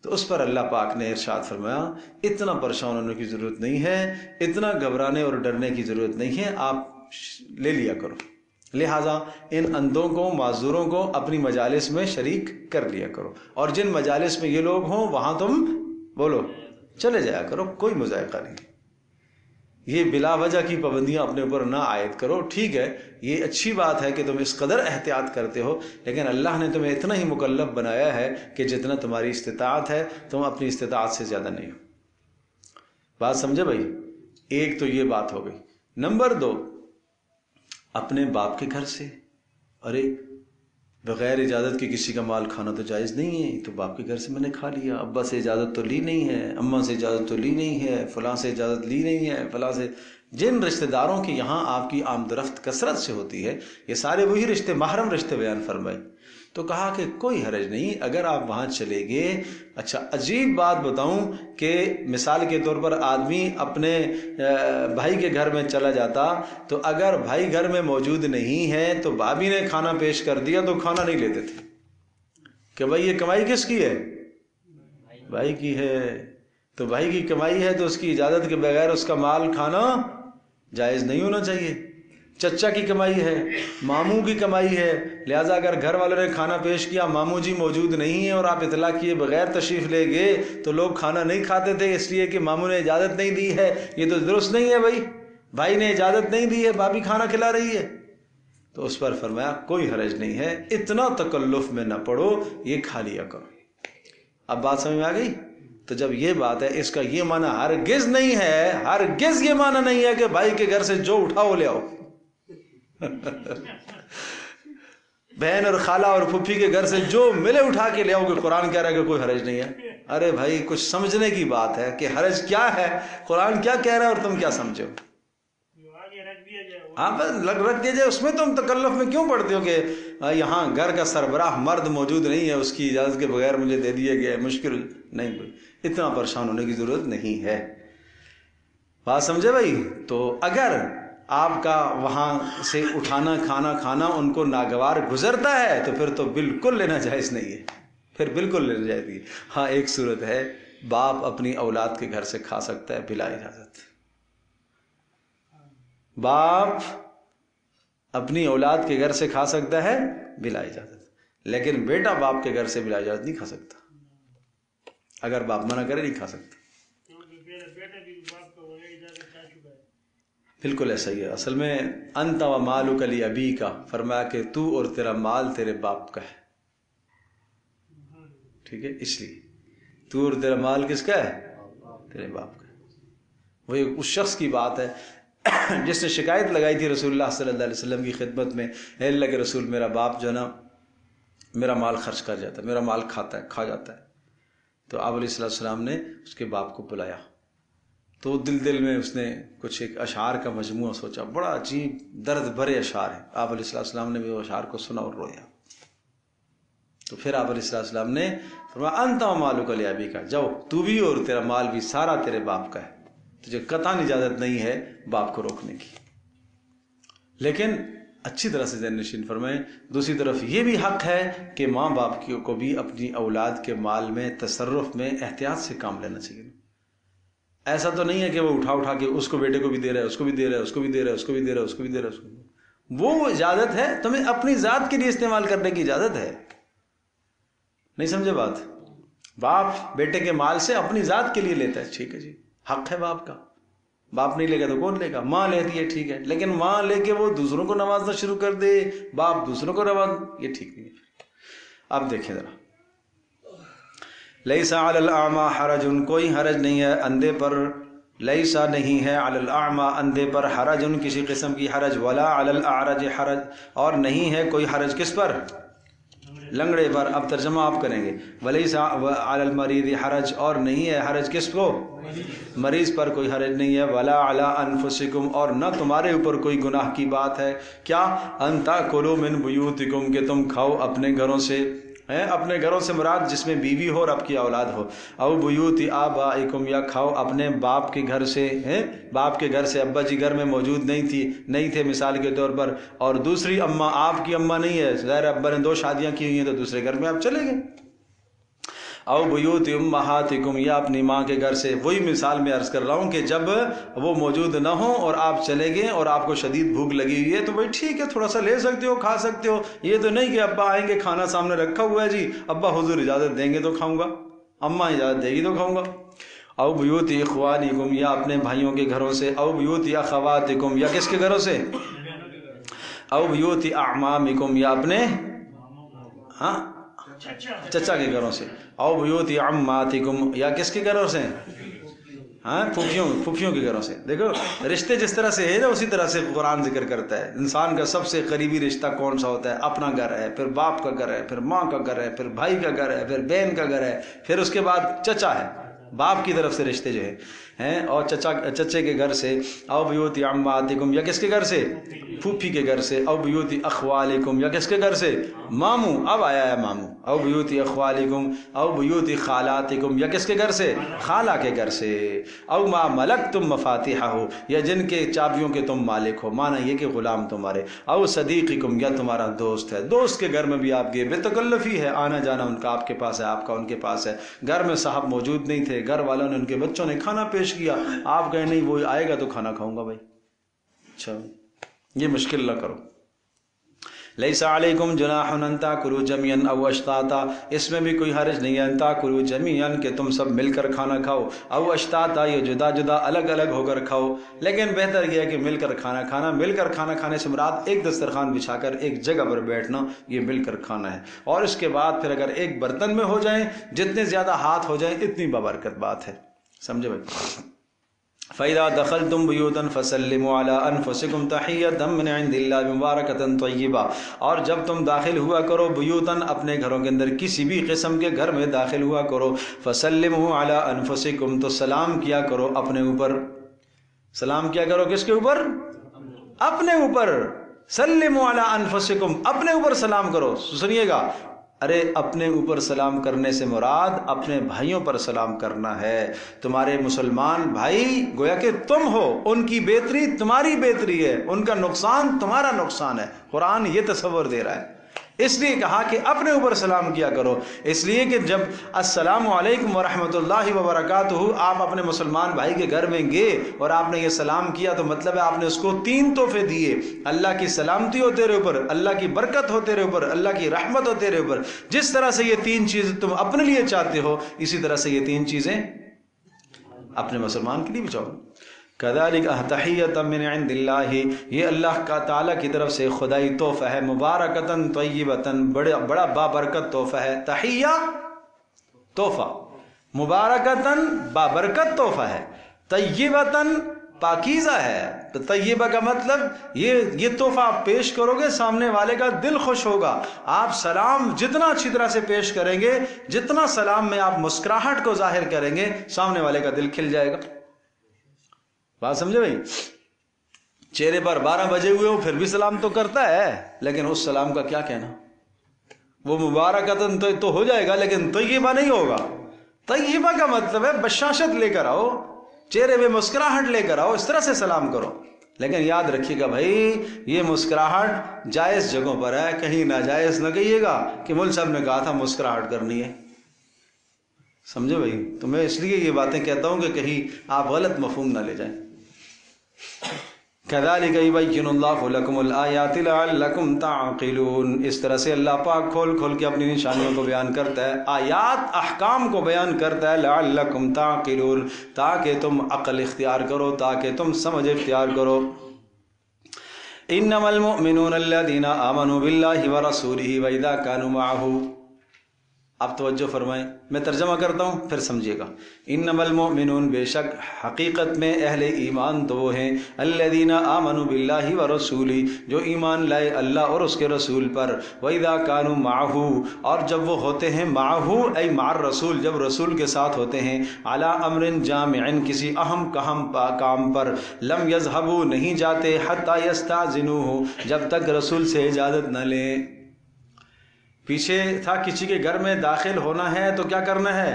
تو اس پر اللہ پاک نے ارشاد فرمایا اتنا پریشان ہونے کی ضرورت نہیں ہے، اتنا گھبرانے اور ڈرنے کی ضرورت نہیں ہے، آپ لے لیا کرو۔ لہٰذا ان اندھوں کو معذوروں کو اپنی مجالس میں شریک کر لیا کرو، اور جن مجالس میں یہ لوگ ہوں وہاں تم بولو چلے جایا کرو، کوئی مذائقہ نہیں۔ یہ بلا وجہ کی پابندیاں اپنے اوپر نہ عائد کرو۔ ٹھیک ہے یہ اچھی بات ہے کہ تم اس قدر احتیاط کرتے ہو، لیکن اللہ نے تمہیں اتنا ہی مکلف بنایا ہے کہ جتنا تمہاری استطاعت ہے، تم اپنی استطاعت سے زیادہ نہیں ہو۔ بات سمجھے بھائی؟ ایک تو یہ بات ہو گئی۔ نمبر 2، اپنے باپ کے گھر سے، ارے بغیر اجازت کے کسی کا مال کھانا تو جائز نہیں ہے، تو باپ کے گھر سے میں نے کھا لیا، ابا سے اجازت تو لی نہیں ہے، اماں سے اجازت تو لی نہیں ہے، فلاں سے اجازت لی نہیں ہے، فلاں سے، جن رشتہ داروں کے یہاں آپ کی آمد رفت کثرت سے ہوتی ہے، یہ سارے وہی رشتے محرم رشتے بیان فرمائے۔ تو کہا کہ کوئی حرج نہیں اگر آپ وہاں چلے گئے۔ اچھا عجیب بات بتاؤں کہ مثال کے طور پر آدمی اپنے بھائی کے گھر میں چلا جاتا، تو اگر بھائی گھر میں موجود نہیں ہے تو بھابھی نے کھانا پیش کر دیا تو کھانا نہیں لیتے تھے کہ بھائی یہ کمائی کس کی ہے؟ بھائی کی ہے۔ تو بھائی کی کمائی ہے تو اس کی اجازت کے بغیر اس کا مال کھانا جائز نہیں ہونا چاہیے۔ چچا کی کمائی ہے، ماموں کی کمائی ہے، لہٰذا اگر گھر والوں نے کھانا پیش کیا، ماموں جی موجود نہیں ہیں اور آپ اطلاع کیے بغیر تشریف لے گئے، تو لوگ کھانا نہیں کھاتے تھے اس لیے کہ ماموں نے اجازت نہیں دی ہے، یہ تو درست نہیں ہے۔ بھائی نے اجازت نہیں دی ہے، بھابھی کھانا کھلا رہی ہے، تو اس پر فرمایا کوئی حرج نہیں ہے، اتنا تکلف میں نہ پڑو، یہ کھا لیا کرو۔ اب بات سمجھ میں آ گئی؟ تو جب یہ بات ہے اس کا یہ معنی ہرگز نہیں ہے، ہرگز یہ معنی نہیں ہے کہ بھائی کے گھر سے جو اٹھاؤ لے آؤ۔ بہن اور خالہ اور پھپھی کے گھر سے جو ملے اٹھا کے لے آؤ کہ قرآن کہہ رہا ہے کہ کوئی حرج نہیں ہے۔ ارے بھائی کچھ سمجھنے کی بات ہے کہ حرج کیا ہے، قرآن کیا کہہ رہا ہے اور تم کیا سمجھو۔ ہاں بس رکھ دیا جائے، اس میں تم تکلف میں کیوں پڑتے ہو کہ یہاں گھر کا سربراہ مرد موجود نہیں ہے، اس کی اجازت کے بغیر مجھے دے دیے گئے، مشکل نہیں، اتنا پریشان ہونے کی ضرورت نہیں ہے۔ بات سمجھے بھائی؟ تو اگر آپ کا وہاں سے اٹھانا کھانا کھانا ان کو ناگوار گزرتا ہے تو پھر تو بالکل لینا جائز نہیں ہے، پھر بالکل لینا جائز نہیں ہے۔ ہاں ایک صورت ہے، باپ اپنی اولاد کے گھر سے کھا سکتا ہے بلا اجازت، باپ اپنی اولاد کے گھر سے کھا سکتا ہے بلا اجازت، لیکن بیٹا باپ کے گھر سے بلا اجازت نہیں کھا سکتا، اگر باپ منع کرے نہیں کھا سکتا۔ بالکل ایسا ہی ہے، اصل میں انت و مالک لابیک، فرمایا کہ تو اور تیرا مال تیرے باپ کا ہے، ٹھیک ہے، اس لیے تو اور تیرا مال کس کا ہے؟ تیرے باپ کا ہے۔ وہی اس شخص کی بات ہے جس نے شکایت لگائی تھی رسول اللہ صلی اللہ علیہ وسلم کی خدمت میں، اے اللہ کے رسول میرا باپ جو ہے نا میرا مال خرچ کر جاتا ہے، میرا مال کھا جاتا ہے۔ تو آپ علیہ السلام نے اس کے باپ کو بلایا، تو دل میں اس نے کچھ ایک اشعار کا مجموعہ سوچا، بڑا عجیب درد بھرے اشعار ہیں۔ آپ علیہ السلام نے بھی وہ اشعار کو سنا اور رویا۔ تو پھر آپ علیہ السلام نے فرمایا انت و مالک لابیک، جاؤ تو بھی اور تیرا مال بھی سارا تیرے باپ کا ہے، تجھے قطعاً اجازت نہیں ہے باپ کو روکنے کی۔ لیکن اچھی طرح سے ذہن نشین فرمائیں، دوسری طرف یہ بھی حق ہے کہ ماں باپ کو بھی اپنی اولاد کے مال میں تصرف میں احتیاط سے کام لینا چاہیے۔ ایسا تو نہیں ہے کہ وہ اٹھا کے اس کو بیٹے کو بھی دے رہا ہے، اس کو بھی دے رہا ہے، اس کو بھی دے رہا ہے، اس کو بھی دے رہا ہے، اس کو بھی دے رہا ہے، وہ اجازت ہے، تمہیں اپنی ذات کے لیے استعمال کرنے کی اجازت ہے۔ نہیں سمجھے بات؟ باپ بیٹے کے مال سے اپنی ذات کے لیے لیتا ہے، ٹھیک ہے جی، حق ہے باپ کا، باپ نہیں لے گا تو کون لے گا؟ ماں لیتی ہے، ٹھیک ہے، لیکن ماں لے کے وہ دوسروں کو نوازنا شروع کر دے، باپ دوسروں کو یہ ٹھیک نہیں ہے۔ اب دیکھیں ذرا، لیسا علی الاعمی حرج، کوئی حرج نہیں ہے اندھے پر، لیسا نہیں ہے علی الاعمی اندھے پر حرج کسی قسم کی حرج، ولا علی الاعرج حرج، اور نہیں ہے کوئی حرج کس پر؟ لنگڑے پر۔ اب ترجمہ آپ کریں گے، ولیسا علی المریض حرج، اور نہیں ہے حرج کس کو؟ مریض پر کوئی حرج نہیں ہے، ولا علی انفسکم، اور نہ تمہارے اوپر کوئی گناہ کی بات ہے، کیا؟ ان تاکلوا من بیوتکم، کہ تم کھاؤ اپنے گھروں سے، اپنے گھروں سے مراد جس میں بیوی ہو اور آپ کی اولاد ہو، او بیوت آبائکم، یا کھاؤ اپنے باپ کے گھر سے، باپ کے گھر سے، ابا جی گھر میں موجود نہیں تھے مثال کے طور پر، اور دوسری اماں آپ کی اماں نہیں ہے، ظاہر ابا نے 2 شادیاں کی ہوئی ہیں تو دوسرے گھر میں آپ چلے گئے، او بیوت امہاتکم، یا اپنی ماں کے گھر سے۔ وہی مثال میں عرض کر رہا ہوں کہ جب وہ موجود نہ ہوں اور آپ چلے گئے اور آپ کو شدید بھوک لگی ہوئی ہے تو بھائی ٹھیک ہے، تھوڑا سا لے سکتے ہو، کھا سکتے ہو، یہ تو نہیں کہ ابا آئیں گے کھانا سامنے رکھا ہوا ہے جی، ابا حضور اجازت دیں گے تو کھاؤں گا، اماں اجازت دے گی تو کھاؤں گا۔ او بیوت اخوانکم، یا اپنے بھائیوں کے گھروں سے، او بیوت اخواتکم، یا کس کے گھروں سے؟ او بیوت اعمامکم، یا اپنے چچا کے گھروں سے، او بیوت عماتکم، یا کس کے گھروں سے؟ پھوپھیوں کے گھروں سے۔ دیکھو رشتے جس طرح سے ہے نا اسی طرح سے قرآن ذکر کرتا ہے، انسان کا سب سے قریبی رشتہ کون سا ہوتا ہے؟ اپنا گھر ہے، پھر باپ کا گھر ہے، پھر ماں کا گھر ہے، پھر بھائی کا گھر ہے، پھر بہن کا گھر ہے، پھر اس کے بعد چچا ہے، باپ کی طرف سے رشتے جو ہیں، اور چچے کے گھر سے، او بیوت عماتکم، یا کس کے گھر سے؟ پھوپھی کے گھر سے، او بیوت اخوالکم، یا کس کے گھر سے؟ ماموں، اب آیا ہے ماموں، او بیوت اخوالکم، او بیوت خالاتکم، یا کس کے گھر سے؟ خالہ کے گھر سے، او ما ملکتم مفاتیحہ، یا جن کے چابیوں کے تم مالک ہو، معنی یہ کہ غلام تمہارے، او صدیقکم، یا تمہارا دوست ہے، دوست کے گھر میں بھی آپ گئے، بے تکلفی ہے، آنا جانا ان کا آپ کے پاس ہے، آپ کا ان کے پاس ہے، گھر میں صاحب موجود نہیں تھے، گھر والوں نے ان کے بچوں نے کھانا پیش کیا، آپ کہیں نہیں وہ آئے گا تو کھانا کھاؤں گا بھائی، اچھا یہ مشکل نہ کرو۔ لیس علیکم جناح ان تاکلوا جميعا او اشتاتا، اس میں بھی کوئی حرج نہیں ہے، ان تاکلوا جميعا کہ تم سب مل کر کھانا کھاؤ، او اشتاتا یہ جدا جدا الگ الگ ہو کر کھاؤ، لیکن بہتر یہ ہے کہ مل کر کھانا، مل کر کھانا کھانے سے مراد ایک دسترخوان بچھا کر ایک جگہ پر بیٹھنا، یہ مل کر کھانا ہے، اور اس کے بعد پھر اگر ایک برتن میں ہو جائیں، جتنے زیادہ ہاتھ ہو جائیں اتنی بابرکت بات ہے، سمجھے بھائی؟ فَإِذَا دَخَلْتُمْ بُيُوتًا فَسَلِّمُوا عَلَىٰ أَنفُسِكُمْ تَحِيَّةً مِّنْ عِندِ اللَّهِ مُبَارَكَةً طَيِّبَةً، اور جب تم داخل ہوا کرو بیوتن اپنے گھروں کے اندر، کسی بھی قسم کے گھر میں داخل ہوا کرو، فَسَلِّمُوا عَلَىٰ أَنفُسِكُمْ، تو سلام کیا کرو اپنے اوپر، سلام کیا کرو کس کے اوپر؟ اپنے اوپر، سلِّمُوا عَلَىٰ أَنفُسِكُمْ، اپنے اوپر سلام کرو، سنیے گا، ارے اپنے اوپر سلام کرنے سے مراد اپنے بھائیوں پر سلام کرنا ہے. تمہارے مسلمان بھائی گویا کہ تم ہو، ان کی بہتری تمہاری بہتری ہے، ان کا نقصان تمہارا نقصان ہے. قرآن یہ تصور دے رہا ہے. اس لیے کہا کہ اپنے اوپر سلام کیا کرو، اس لیے کہ جب السلام علیکم ورحمۃ اللہ وبرکاتہ آپ اپنے مسلمان بھائی کے گھر میں گئے اور آپ نے یہ سلام کیا تو مطلب ہے آپ نے اس کو 3 تحفے دیے. اللہ کی سلامتی ہو تیرے اوپر، اللہ کی برکت ہو تیرے اوپر، اللہ کی رحمت ہو تیرے اوپر. جس طرح سے یہ 3 چیزیں تم اپنے لیے چاہتے ہو، اسی طرح سے یہ 3 چیزیں اپنے مسلمان کے لیے بھی چاہو. کذالک تحیۃ من عند اللہ، یہ اللہ کا تعالیٰ کی طرف سے خدائی تحفہ ہے. مبارکتاً طیبتاً، بڑا بابرکت تحفہ ہے. تحیہ تحفہ، مبارکتاً بابرکت تحفہ ہے، طیبتاً پاکیزہ ہے. تو طیبہ کا مطلب یہ تحفہ آپ پیش کرو گے، سامنے والے کا دل خوش ہوگا. آپ سلام جتنا اچھی طرح سے پیش کریں گے، جتنا سلام میں آپ مسکراہٹ کو ظاہر کریں گے، سامنے والے کا دل کھل جائے گا. بات سمجھے بھائی؟ چہرے پر 12 بجے ہوئے ہو پھر بھی سلام تو کرتا ہے، لیکن اس سلام کا کیا کہنا؟ وہ مبارکتاً تو ہو جائے گا لیکن طیبہ نہیں ہوگا. طیبہ کا مطلب ہے بشاشت لے کر آؤ، چہرے میں مسکراہٹ لے کر آؤ، اس طرح سے سلام کرو. لیکن یاد رکھیے گا بھائی، یہ مسکراہٹ جائز جگہوں پر ہے، کہیں ناجائز نہ کہیے گا کہ مول صاحب نے کہا تھا مسکراہٹ کرنی ہے. سمجھے بھائی؟ تو میں اس لیے یہ باتیں کہتا ہوں کہ کہیں آپ غلط مفہوم نہ لے جائیں. کذالک یبین اللہ لکم الآیات لعلکم تعقلون، اس طرح سے اللہ پاک کھول کھول کے اپنی نشانیوں کو بیان کرتا ہے، آیات احکام کو بیان کرتا ہے. لعلکم تعقلون، تاکہ تم عقل اختیار کرو، تاکہ تم سمجھ اختیار کرو. انما المؤمنون الذین آمنوا باللہ ورسولہ واذا کانوا معہ. آپ توجہ فرمائیں، میں ترجمہ کرتا ہوں پھر سمجھیے گا. انما المؤمنون، بے شک حقیقت میں اہل ایمان تو وہ ہیں، الذین آمنوا باللہ ورسولہ، جو ایمان لائے اللہ اور اس کے رسول پر. واذا کانوا معہ، اور جب وہ ہوتے ہیں معہ ای مع الرسول، جب رسول کے ساتھ ہوتے ہیں، علی امر جامع، کسی اہم کام پر، لم یذهبوا، نہیں جاتے، حتی یستأذنوہ، جب تک رسول سے اجازت نہ لیں. پیچھے تھا کسی کے گھر میں داخل ہونا ہے تو کیا کرنا ہے؟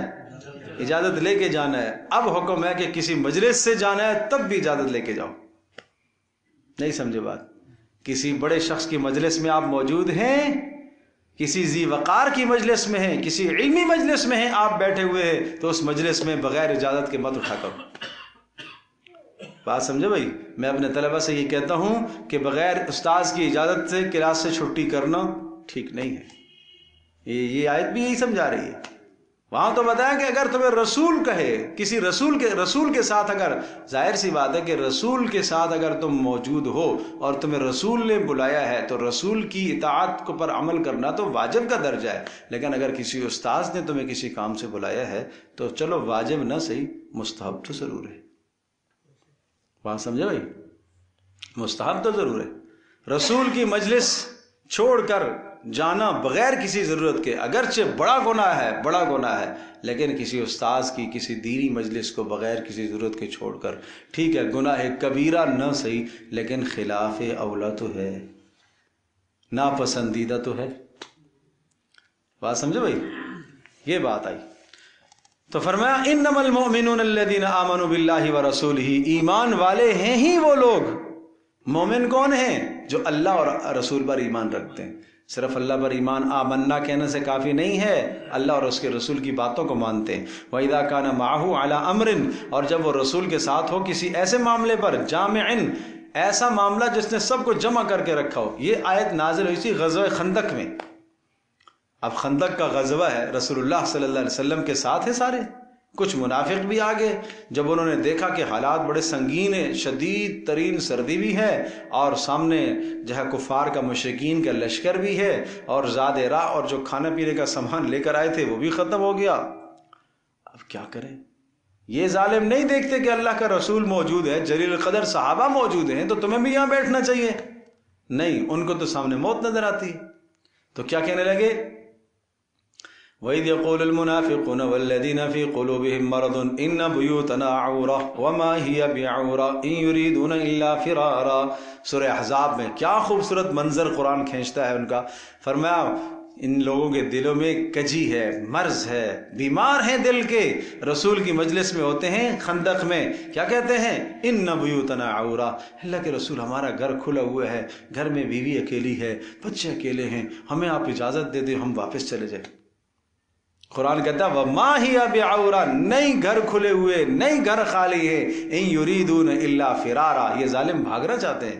اجازت لے کے جانا ہے. اب حکم ہے کہ کسی مجلس سے جانا ہے تب بھی اجازت لے کے جاؤ. نہیں سمجھے بات؟ کسی بڑے شخص کی مجلس میں آپ موجود ہیں، کسی ذی وقار کی مجلس میں ہیں، کسی علمی مجلس میں ہیں، آپ بیٹھے ہوئے ہیں، تو اس مجلس میں بغیر اجازت کے مت اٹھا کرو. بات سمجھے بھائی؟ میں اپنے طلبہ سے یہ کہتا ہوں کہ بغیر استاذ کی اجازت سے کلاس سے چھٹی کرنا ٹھیک نہیں ہے. یہ آیت بھی یہی سمجھا رہی ہے. وہاں تو بتایا کہ اگر تمہیں رسول کہے، کسی رسول کے ساتھ، اگر ظاہر سی بات ہے کہ رسول کے ساتھ اگر تم موجود ہو اور تمہیں رسول نے بلایا ہے تو رسول کی اطاعت کو پر عمل کرنا تو واجب کا درجہ ہے. لیکن اگر کسی استاذ نے تمہیں کسی کام سے بلایا ہے تو چلو واجب نہ صحیح، مستحب تو ضرور ہے. بات سمجھے بھائی؟ مستحب تو ضرور ہے. رسول کی مجلس چھوڑ کر جانا بغیر کسی ضرورت کے، اگرچہ بڑا گناہ ہے، لیکن کسی استاذ کی کسی دینی مجلس کو بغیر کسی ضرورت کے چھوڑ کر، ٹھیک ہے گناہ کبیرہ نہ صحیح لیکن خلاف اولا تو ہے، ناپسندیدہ تو ہے. بات سمجھے بھائی؟ یہ بات آئی. تو فرمایا انما المؤمنون الذین آمنوا باللہ ورسولہ، ایمان والے ہیں ہی وہ لوگ. مومن کون ہیں؟ جو اللہ اور رسول پر ایمان رکھتے ہیں. صرف اللہ پر ایمان آمنا کہنے سے کافی نہیں ہے، اللہ اور اس کے رسول کی باتوں کو مانتے ہیں. وَإِذَا كَانَ مَعَهُ عَلَىٰ أَمْرٍ، اور جب وہ رسول کے ساتھ ہو کسی ایسے معاملے پر، جامعن، ایسا معاملہ جس نے سب کو جمع کر کے رکھا ہو. یہ آیت نازل ہوئی تھی غزوہ خندق میں. اب خندق کا غزوہ ہے، رسول اللہ صلی اللہ علیہ وسلم کے ساتھ ہے سارے، کچھ منافق بھی آگے. جب انہوں نے دیکھا کہ حالات بڑے سنگین ہیں، شدید ترین سردی بھی ہے اور سامنے جو ہے کفار کا مشرکین کا لشکر بھی ہے اور زاد راہ اور جو کھانا پینے کا سامان لے کر آئے تھے وہ بھی ختم ہو گیا. اب کیا کریں؟ یہ ظالم نہیں دیکھتے کہ اللہ کا رسول موجود ہے، جلیل القدر صحابہ موجود ہیں، تو تمہیں بھی یہاں بیٹھنا چاہیے. نہیں، ان کو تو سامنے موت نظر آتی. تو کیا کہنے لگے؟ وَإِذْ يَقُولُ الْمُنَافِقُونَ وَالَّذِينَ فِي قُلُوبِهِم مَّرَضٌ إِنَّ بُيُوتَنَا عَوْرَةٌ وَمَا هِيَ بِعَوْرَةٍ إِن يُرِيدُونَ إِلَّا فِرَارًا. سورہ احزاب میں کیا خوبصورت منظر قرآن کھینچتا ہے ان کا. فرمایا ان لوگوں کے دلوں میں کجی ہے، مرض ہے، بیمار ہیں دل کے، رسول کی مجلس میں ہوتے ہیں خندق میں، کیا کہتے ہیں؟ ان بیوتنا عورا، اللہ کے رسول ہمارا گھر کھلا ہوا ہے، گھر میں بیوی اکیلی ہے، بچے اکیلے ہیں، ہمیں آپ اجازت دے دیں ہم واپس چلے جائیں۔ قرآن کہتا ہے وما ہی بعورا، نہیں گھر کھلے ہوئے، نہیں گھر خالی ہے، ان یریدون الا فرارا، یہ ظالم بھاگنا چاہتے ہیں،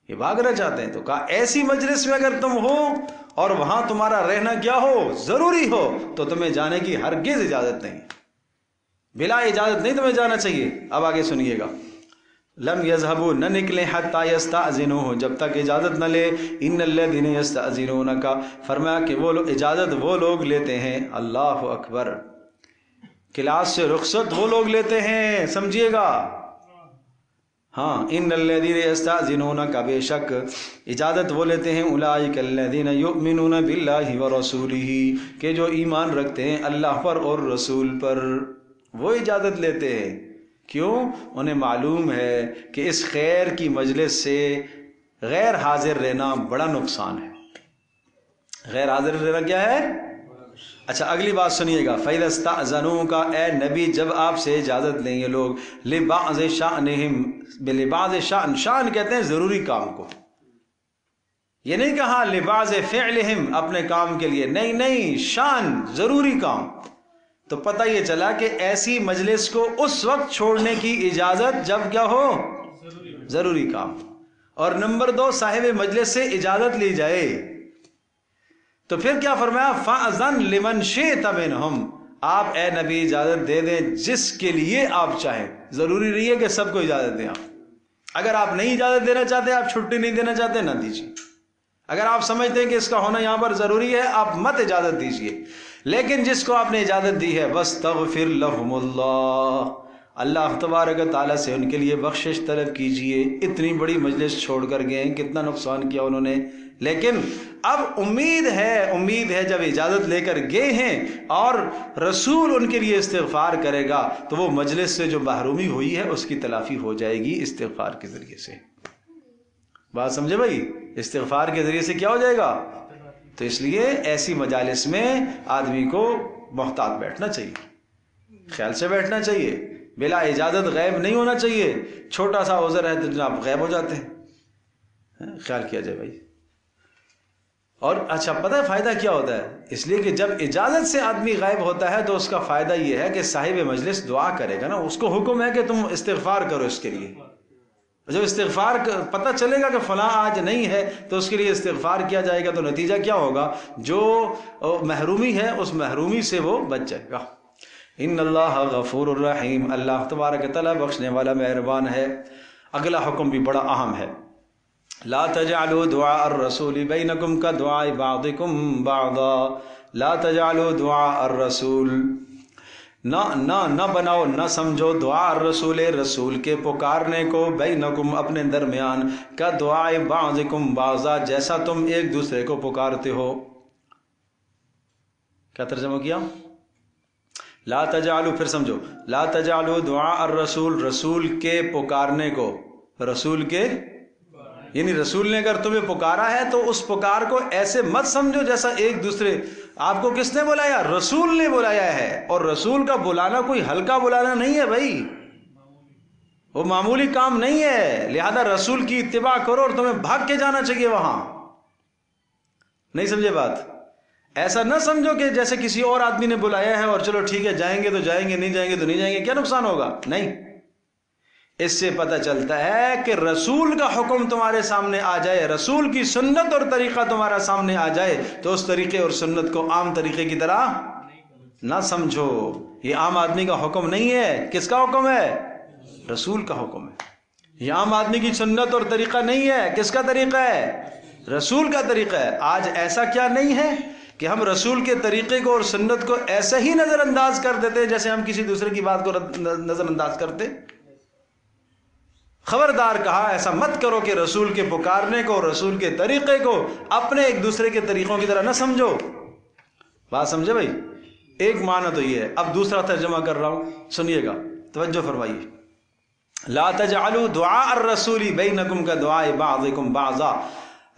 یہ بھاگنا چاہتے ہیں۔ تو کہا ایسی مجلس میں اگر تم ہو اور وہاں تمہارا رہنا کیا ہو، ضروری ہو، تو تمہیں جانے کی ہرگز اجازت نہیں، بلا اجازت نہیں تمہیں جانا چاہیے۔ اب آگے سنیے گا، لم یذهبوا، نہ نکلیں، حتی یستأذنوہ، جب تک اجازت نہ لے، ان الذین یستأذنونک، فرمایا کہ وہ اجازت وہ لوگ لیتے ہیں، اللہ اکبر، کلاس سے رخصت وہ لوگ لیتے ہیں، سمجھیے گا، ہاں، ان الذین یستأذنونک، بے شک اجازت وہ لیتے ہیں، اولئک الذین یؤمنون باللہ ورسولہ، کہ جو ایمان رکھتے ہیں اللہ پر اور رسول پر، وہ اجازت لیتے ہیں۔ کیوں؟ انہیں معلوم ہے کہ اس خیر کی مجلس سے غیر حاضر رہنا بڑا نقصان ہے۔ غیر حاضر رہنا کیا ہے؟ اچھا اگلی بات سنیے گا، فَإِذَا اسْتَأْذَنُوكَ، اے نبی جب آپ سے اجازت لیں یہ لوگ، لِبَعْضِ شَأْنِهِمْ، بِلِبَعْضِ شَأْن، شان کہتے ہیں ضروری کام کو، یہ نہیں کہا لِبَعْضِ فِعْلِهِمْ، اپنے کام کے لیے، نہیں نہیں، شان ضروری کام۔ تو پتہ یہ چلا کہ ایسی مجلس کو اس وقت چھوڑنے کی اجازت جب کیا ہو، ضروری کام، اور نمبر 2 صاحب مجلس سے اجازت لی جائے۔ تو پھر کیا فرمایا، فَأَذَنْ لِمَنْ شِئْتَ مِنْهُمْ، آپ اے نبی اجازت دے دیں جس کے لیے آپ چاہیں، ضروری نہیں ہے کہ سب کو اجازت دیں آپ، اگر آپ نہیں اجازت دینا چاہتے، آپ چھٹی نہیں دینا چاہتے، نہ دیجیے، اگر آپ سمجھتے ہیں کہ اس کا ہونا یہاں پر ضروری ہے، آپ مت اجازت دیجیے، لیکن جس کو آپ نے اجازت دی ہے، وَاسْتَغْفِرْ لَهُمُ اللَّهُ، اللہ تبارک تعالیٰ سے ان کے لیے بخشش طلب کیجئے۔ اتنی بڑی مجلس چھوڑ کر گئے ہیں، کتنا نقصان کیا انہوں نے، لیکن اب امید ہے جب اجازت لے کر گئے ہیں اور رسول ان کے لیے استغفار کرے گا تو وہ مجلس سے جو محرومی ہوئی ہے اس کی تلافی ہو جائے گی استغفار کے ذریعے سے۔ بات سمجھے بھائی؟ استغفار کے ذریعے سے کیا ہو جائے گا؟ تو اس لیے ایسی مجالس میں آدمی کو محتاط بیٹھنا چاہیے، خیال سے بیٹھنا چاہیے، بلا اجازت غائب نہیں ہونا چاہیے، چھوٹا سا عذر ہے تو جناب غائب ہو جاتے ہیں، خیال کیا جائے بھائی۔ اور اچھا پتہ ہے فائدہ کیا ہوتا ہے؟ اس لیے کہ جب اجازت سے آدمی غائب ہوتا ہے تو اس کا فائدہ یہ ہے کہ صاحب مجلس دعا کرے گا نا، اس کو حکم ہے کہ تم استغفار کرو اس کے لیے، جب استغفار پتہ چلے گا کہ فلاں آج نہیں ہے تو اس کے لیے استغفار کیا جائے گا، تو نتیجہ کیا ہوگا؟ جو محرومی ہے اس محرومی سے وہ بچ جائے گا۔ ان اللہ غفور الرحیم، اللہ تبارک تعالیٰ بخشنے والا مہربان ہے۔ اگلا حکم بھی بڑا اہم ہے، لا تجعلوا دعاء الرسول بینکم کدعاء بعضکم بعضا، لا تجعلوا دعاء الرسول، نہ بناؤ، نہ سمجھو دعا الرسول، رسول کے پکارنے کو، بینکم اپنے درمیان، کا دعا بعضکم بعضا، جیسا تم ایک دوسرے کو پکارتے ہو۔ کیا ترجمہ کیا؟ لا تجعلوا، پھر سمجھو، لا تجعلوا دعاء الرسول، رسول کے پکارنے کو، رسول کے یعنی رسول نے اگر تمہیں پکارا ہے تو اس پکار کو ایسے مت سمجھو جیسا ایک دوسرے، آپ کو کس نے بلایا؟ رسول نے بلایا ہے، اور رسول کا بلانا کوئی ہلکا بلانا نہیں ہے بھائی، وہ معمولی کام نہیں ہے، لہذا رسول کی اتباع کرو اور تمہیں بھاگ کے جانا چاہیے وہاں، نہیں سمجھے بات؟ ایسا نہ سمجھو کہ جیسے کسی اور آدمی نے بلایا ہے اور چلو ٹھیک ہے جائیں گے تو جائیں گے، نہیں جائیں گے تو نہیں جائیں گے، کیا نقصان ہوگا؟ نہیں، اس سے پتہ چلتا ہے کہ رسول کا حکم تمہارے سامنے آ جائے، رسول کی سنت اور طریقہ تمہارا سامنے آ جائے تو اس طریقے اور سنت کو عام طریقے کی طرح نہ سمجھو، یہ عام آدمی کا حکم نہیں ہے، کس کا حکم ہے؟ رسول کا حکم ہے، یہ عام آدمی کی سنت اور طریقہ نہیں ہے، کس کا طریقہ ہے؟ رسول کا طریقہ ہے۔ آج ایسا کیا نہیں ہے کہ ہم رسول کے طریقے کو اور سنت کو ایسے ہی نظر انداز کر دیتے جیسے ہم کسی دوسرے کی بات کو نظر انداز کرتے؟ خبردار کہا ایسا مت کرو کہ رسول کے پکارنے کو، رسول کے طریقے کو اپنے ایک دوسرے کے طریقوں کی طرح نہ سمجھو۔ بات سمجھے بھائی؟ ایک معنی تو یہ ہے، اب دوسرا ترجمہ کر رہا ہوں، سنیے گا، توجہ فرمائیے، لا تجعلوا دعاء الرسول بینکم کدعاء بعضکم بعضا،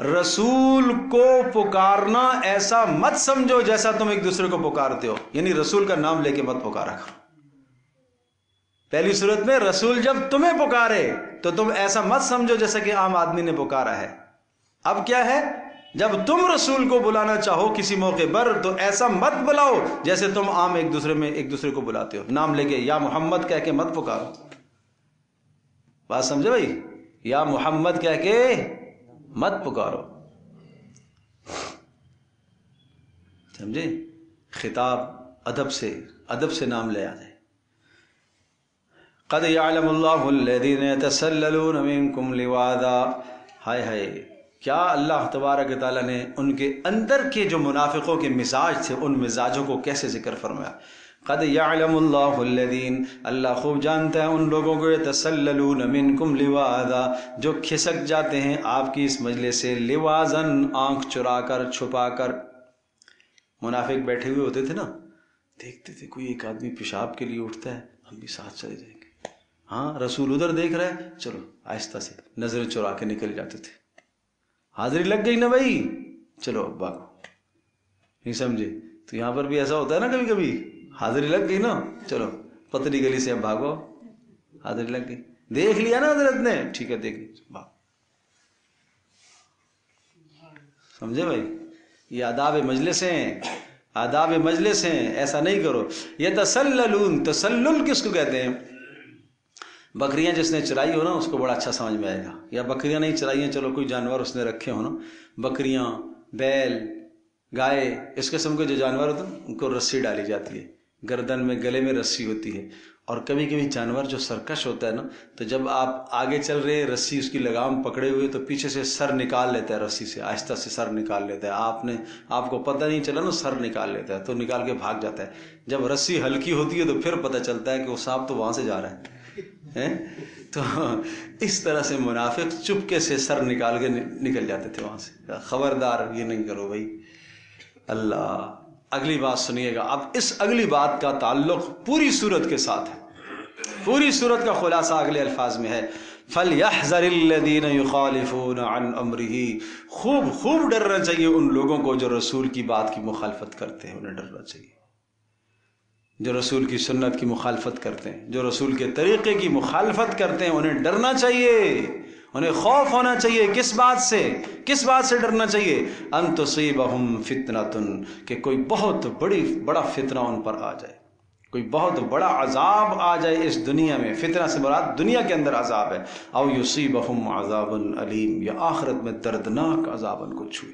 رسول کو پکارنا ایسا مت سمجھو جیسا تم ایک دوسرے کو پکارتے ہو، یعنی رسول کا نام لے کے مت پکارا کرو۔ پہلی صورت میں رسول جب تمہیں پکارے تو تم ایسا مت سمجھو جیسا کہ عام آدمی نے پکارا ہے۔ اب کیا ہے، جب تم رسول کو بلانا چاہو کسی موقع پر تو ایسا مت بلاؤ جیسے تم عام ایک دوسرے کو بلاتے ہو، نام لے کے یا محمد کہہ کے مت پکارو۔ بات سمجھے بھائی، یا محمد کہہ کے مت پکارو، سمجھے؟ خطاب ادب سے نام لے آتے۔ قد یعلم اللہ الذین یتسللون منکم لواذا، ہائے ہائے، کیا اللہ تبارک تعالیٰ نے ان کے اندر کے جو منافقوں کے مزاج تھے ان مزاجوں کو کیسے ذکر فرمایا۔ قد یعلم اللہ الذین، اللہ خوب جانتا ہے ان لوگوں کو، یتسللون منکم لواذا، جو کھسک جاتے ہیں آپ کی اس مجلس سے، لوازن، آنکھ چرا کر، چھپا کر۔ منافق بیٹھے ہوئے ہوتے تھے نا، دیکھتے تھے کوئی ایک آدمی پیشاب کے لیے اٹھتا ہے، ہم بھی ساتھ چلے جائیں گے، ہاں رسول ادھر دیکھ رہا ہے، چلو آہستہ سے نظر چرا کے نکل جاتے تھے۔ حاضری لگ گئی نا بھائی، چلو بھاگو، نہیں سمجھے؟ تو یہاں پر بھی ایسا ہوتا ہے نا کبھی کبھی، حاضری لگ گئی نا، چلو پتلی گلی سے اب بھاگو، حاضری لگ گئی، دیکھ لیا نا حضرت نے، ٹھیک ہے دیکھ لیا، بھاگو۔ سمجھے بھائی، یہ آداب مجلس ہیں، آداب مجلس ہیں، ایسا نہیں کرو۔ یتسللون، تسلل کس کو کہتے ہیں؟ بکریاں جس نے چرائی ہو نا اس کو بڑا اچھا سمجھ میں آئے گا، یا بکریاں نہیں چرائی ہیں، چلو کوئی جانور اس نے رکھے ہو نا، بکریاں، بیل، گائے، اس قسم کے جو جانور ہوتے ہیں ان کو رسی ڈالی جاتی ہے، گردن میں، گلے میں رسی ہوتی ہے۔ اور کبھی کبھی جانور جو سرکش ہوتا ہے نا، تو جب آپ آگے چل رہے رسی اس کی لگام پکڑے ہوئے تو پیچھے سے سر نکال لیتا ہے، رسی سے آہستہ سے سر نکال لیتا ہے، آپ کو پتہ نہیں چلا نا، سر نکال لیتا ہے تو نکال کے بھاگ جاتا ہے۔ جب رسی ہلکی ہوتی ہے تو پھر پتہ چلتا ہے کہ وہ سانپ تو وہاں سے جا رہا ہے۔ تو اس طرح سے منافق چپکے سے سر نکال کے نکل جاتے تھے وہاں سے۔ خبردار یہ نہیں کرو بھائی۔ اللہ، اگلی بات سنیے گا۔ اب اس اگلی بات کا تعلق پوری سورت کے ساتھ ہے، پوری سورت کا خلاصہ اگلے الفاظ میں ہے، فَلْيَحْذَرِ الَّذِينَ يُخَالِفُونَ عَنْ أَمْرِهِ، خوب ڈرنا چاہیے ان لوگوں کو جو رسول کی بات کی مخالفت کرتے ہیں، انہیں ڈرنا چاہیے۔ جو رسول کی سنت کی مخالفت کرتے ہیں، جو رسول کے طریقے کی مخالفت کرتے ہیں، انہیں ڈرنا چاہیے، انہیں خوف ہونا چاہیے۔ کس بات سے ڈرنا چاہیے؟ ان تصیبہم فتنۃ، کہ کوئی بہت بڑا فتنہ ان پر آ جائے، کوئی بہت بڑا عذاب آ جائے اس دنیا میں۔ فتنہ سے مراد دنیا کے اندر عذاب ہے۔ او یصیبہم عذاب علیم، یا آخرت میں دردناک عذاب ان کو چھوئے۔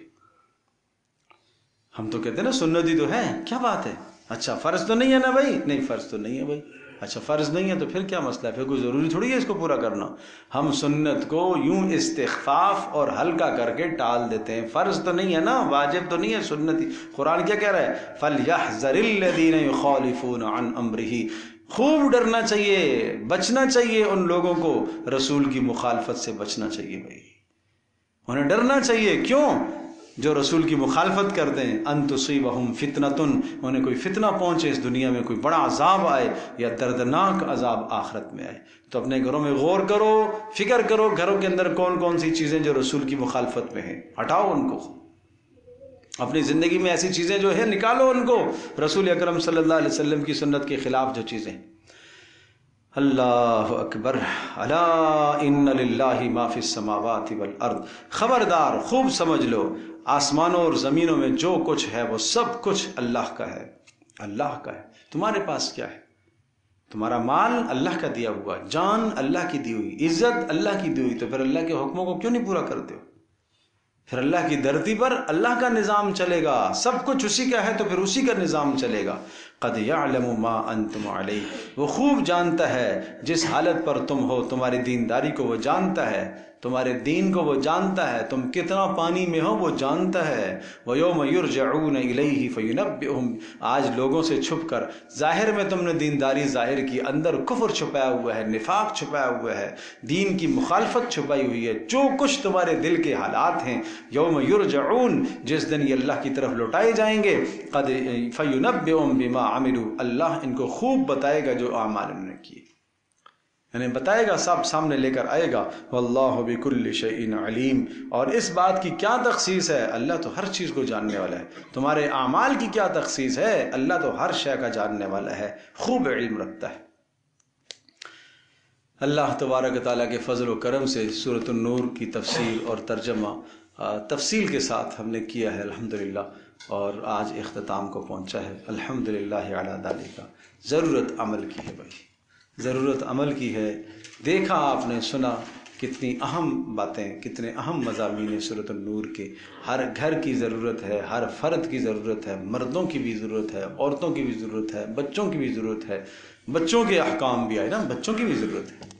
ہم تو کہتے ہیں نا سنتی تو ہے، کیا بات ہے، اچھا فرض تو نہیں ہے نا بھائی؟ نہیں فرض تو نہیں ہے بھائی۔ اچھا فرض نہیں ہے تو پھر کیا مسئلہ ہے؟ پھر کوئی ضروری تھوڑی ہے اس کو پورا کرنا۔ ہم سنت کو یوں استخفاف اور ہلکا کر کے ٹال دیتے ہیں۔ فرض تو نہیں ہے نا، واجب تو نہیں ہے، سنتی۔ قرآن کیا کہہ رہا ہے؟ فَلْيَحْذَرِ الَّذِينَ يُخَالِفُونَ عَنْ أَمْرِهِ، خوب ڈرنا چاہیے، بچنا چاہیے ان لوگوں کو، رسول کی مخالفت سے بچنا چاہیے بھائی، انہیں ڈرنا چاہیے۔ کیوں؟ جو رسول کی مخالفت کرتے ہیں، ان تصیبہم فتنۃ، انہیں کوئی فتنہ پہنچے اس دنیا میں، کوئی بڑا عذاب آئے یا دردناک عذاب آخرت میں آئے۔ تو اپنے گھروں میں غور کرو، فکر کرو، گھروں کے اندر کون کون سی چیزیں جو رسول کی مخالفت میں ہیں، ہٹاؤ ان کو۔ اپنی زندگی میں ایسی چیزیں جو ہیں نکالو ان کو، رسول اکرم صلی اللہ علیہ وسلم کی سنت کے خلاف جو چیزیں۔ اللہ اکبر، الا ان للہ ما فی السماوات والارض، خبردار خوب سمجھ لو، آسمانوں اور زمینوں میں جو کچھ ہے وہ سب کچھ اللہ کا ہے، اللہ کا ہے۔ تمہارے پاس کیا ہے؟ تمہارا مال اللہ کا دیا ہوا، جان اللہ کی دی ہوئی، عزت اللہ کی دی ہوئی، تو پھر اللہ کے حکموں کو کیوں نہیں پورا کرتے ہو؟ پھر اللہ کی دھرتی پر اللہ کا نظام چلے گا، سب کچھ اسی کا ہے تو پھر اسی کا نظام چلے گا۔ قد یعلم ما انتم علیہ، وہ خوب جانتا ہے جس حالت پر تم ہو، تمہاری دینداری کو وہ جانتا ہے، تمہارے دین کو وہ جانتا ہے، تم کتنا پانی میں ہو وہ جانتا ہے۔ وَيَوْمَ يُرْجَعُونَ إِلَيْهِ فَيُنَبِّئُهُمْ، آج لوگوں سے چھپ کر، ظاہر میں تم نے دینداری ظاہر کی، اندر کفر چھپایا ہوا ہے، نفاق چھپایا ہوا ہے، دین کی مخالفت چھپائی ہوئی ہے، جو کچھ تمہارے دل کے حالات ہیں، یوم یرجعون، جس دن یہ اللہ کی طرف لوٹائے جائیں گے، قد فَيُنَبِّئُهُمْ بِمَا عَمِلُوا، اللہ ان کو خوب بتائے گا جو اعمال انہوں نے کیے۔ یعنی بتائے گا، سب سامنے لے کر آئے گا. واللہ بکل شیء علیم. اور اس بات کی کیا تخصیص ہے؟ اللہ تو ہر چیز کو جاننے والا ہے. تمہارے اعمال کی کیا تخصیص ہے؟ اللہ تو ہر شے کا جاننے والا ہے، خوب علم رکھتا ہے. اللہ تبارک و تعالیٰ کے فضل و کرم سے سورۃ النور کی تفسیر اور ترجمہ تفصیل کے ساتھ ہم نے کیا ہے الحمدللہ، اور آج اختتام کو پہنچا ہے. الحمدللہ علی ذالک. ضرورت عمل کی ہے بھائی، ضرورت عمل کی ہے. دیکھا آپ نے، سنا کتنی اہم باتیں، کتنے اہم مضامین سورۃ النور کے. ہر گھر کی ضرورت ہے، ہر فرد کی ضرورت ہے، مردوں کی بھی ضرورت ہے، عورتوں کی بھی ضرورت ہے، بچوں کی بھی ضرورت ہے، بچوں کے احکام بھی آئے نا، بچوں کی بھی ضرورت ہے.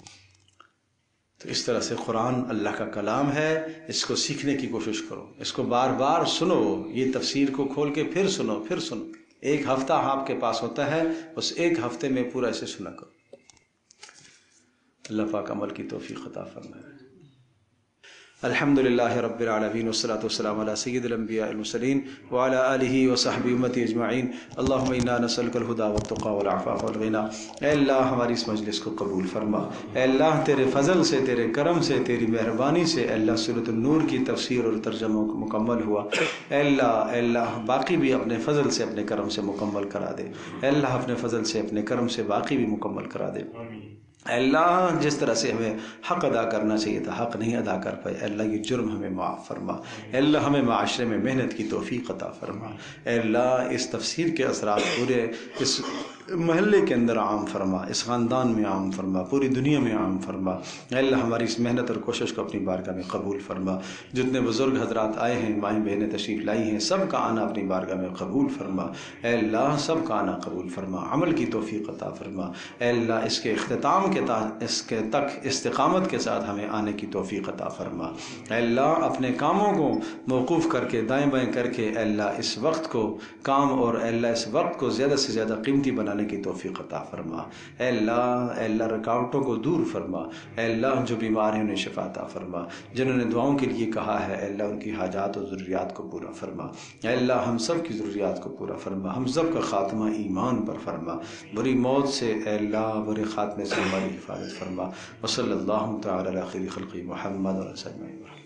تو اس طرح سے قرآن اللہ کا کلام ہے، اس کو سیکھنے کی کوشش کرو، اس کو بار بار سنو. یہ تفسیر کو کھول کے پھر سنو، پھر سنو. ایک ہفتہ آپ کے پاس ہوتا ہے، اس ایک ہفتے میں پورا اسے سنا کرو. اللہ پاک عمل کی توفیق عطا فرمائے. الحمدللہ رب العالمین والصلاة والسلام علی سید الانبیاء المرسلین وعلی آلہ وصحبہ امتی اجمعین. اللہم انا نسألک الہدی والتقی والعفاف والغنی. اے اللہ ہماری اس مجلس کو قبول فرما. اے اللہ تیرے فضل سے، تیرے کرم سے، تیری مہربانی سے اے اللہ سورۃ النور کی تفسیر اور ترجمہ مکمل ہوا. اے اللہ باقی بھی اپنے فضل سے، اپنے کرم سے مکمل کرا دے. اے اللہ اپنے فضل سے، اپنے کرم سے باقی بھی مکمل کرا دے. اے اللہ جس طرح سے ہمیں حق ادا کرنا چاہیے تھا، حق نہیں ادا کر پائے، اے اللہ یہ جرم ہمیں معاف فرما. اے اللہ ہمیں معاشرے میں محنت کی توفیق عطا فرما. اے اللہ اس تفسیر کے اثرات پورے اس محلے کے اندر عام فرما، اس خاندان میں عام فرما، پوری دنیا میں عام فرما. اے اللہ ہماری اس محنت اور کوشش کو اپنی بارگاہ میں قبول فرما. جتنے بزرگ حضرات آئے ہیں، مائیں بہنیں تشریف لائی ہیں، سب کا آنا اپنی بارگاہ میں قبول فرما. اے اللہ سب کا آنا قبول فرما، عمل کی توفیق عطا فرما. اے اللہ اس کے اختتام اس کے تک استقامت کے ساتھ ہمیں آنے کی توفیق عطا فرما. اے اللہ اپنے کاموں کو موقوف کر کے، دائیں بائیں کر کے، اے اللہ اس وقت کو کام، اور اے اللہ اس وقت کو زیادہ سے زیادہ قیمتی بنانے کی توفیق عطا فرما. اے اللہ رکاوٹوں کو دور فرما. اے اللہ جو بیمار ہیں انہیں شفا عطا فرما. جنہوں نے دعاؤں کے لیے کہا ہے، اے اللہ ان کی حاجات و ضروریات کو پورا فرما. اے اللہ ہم سب کی ضروریات کو پورا فرما. ہم سب کا خاتمہ ایمان پر فرما. بری موت سے اے اللہ، برے خاتمے سے ہماری حفاظت فرما. وصلی اللہ تعالی علی خیر خلق محمد و علیہ وسلم.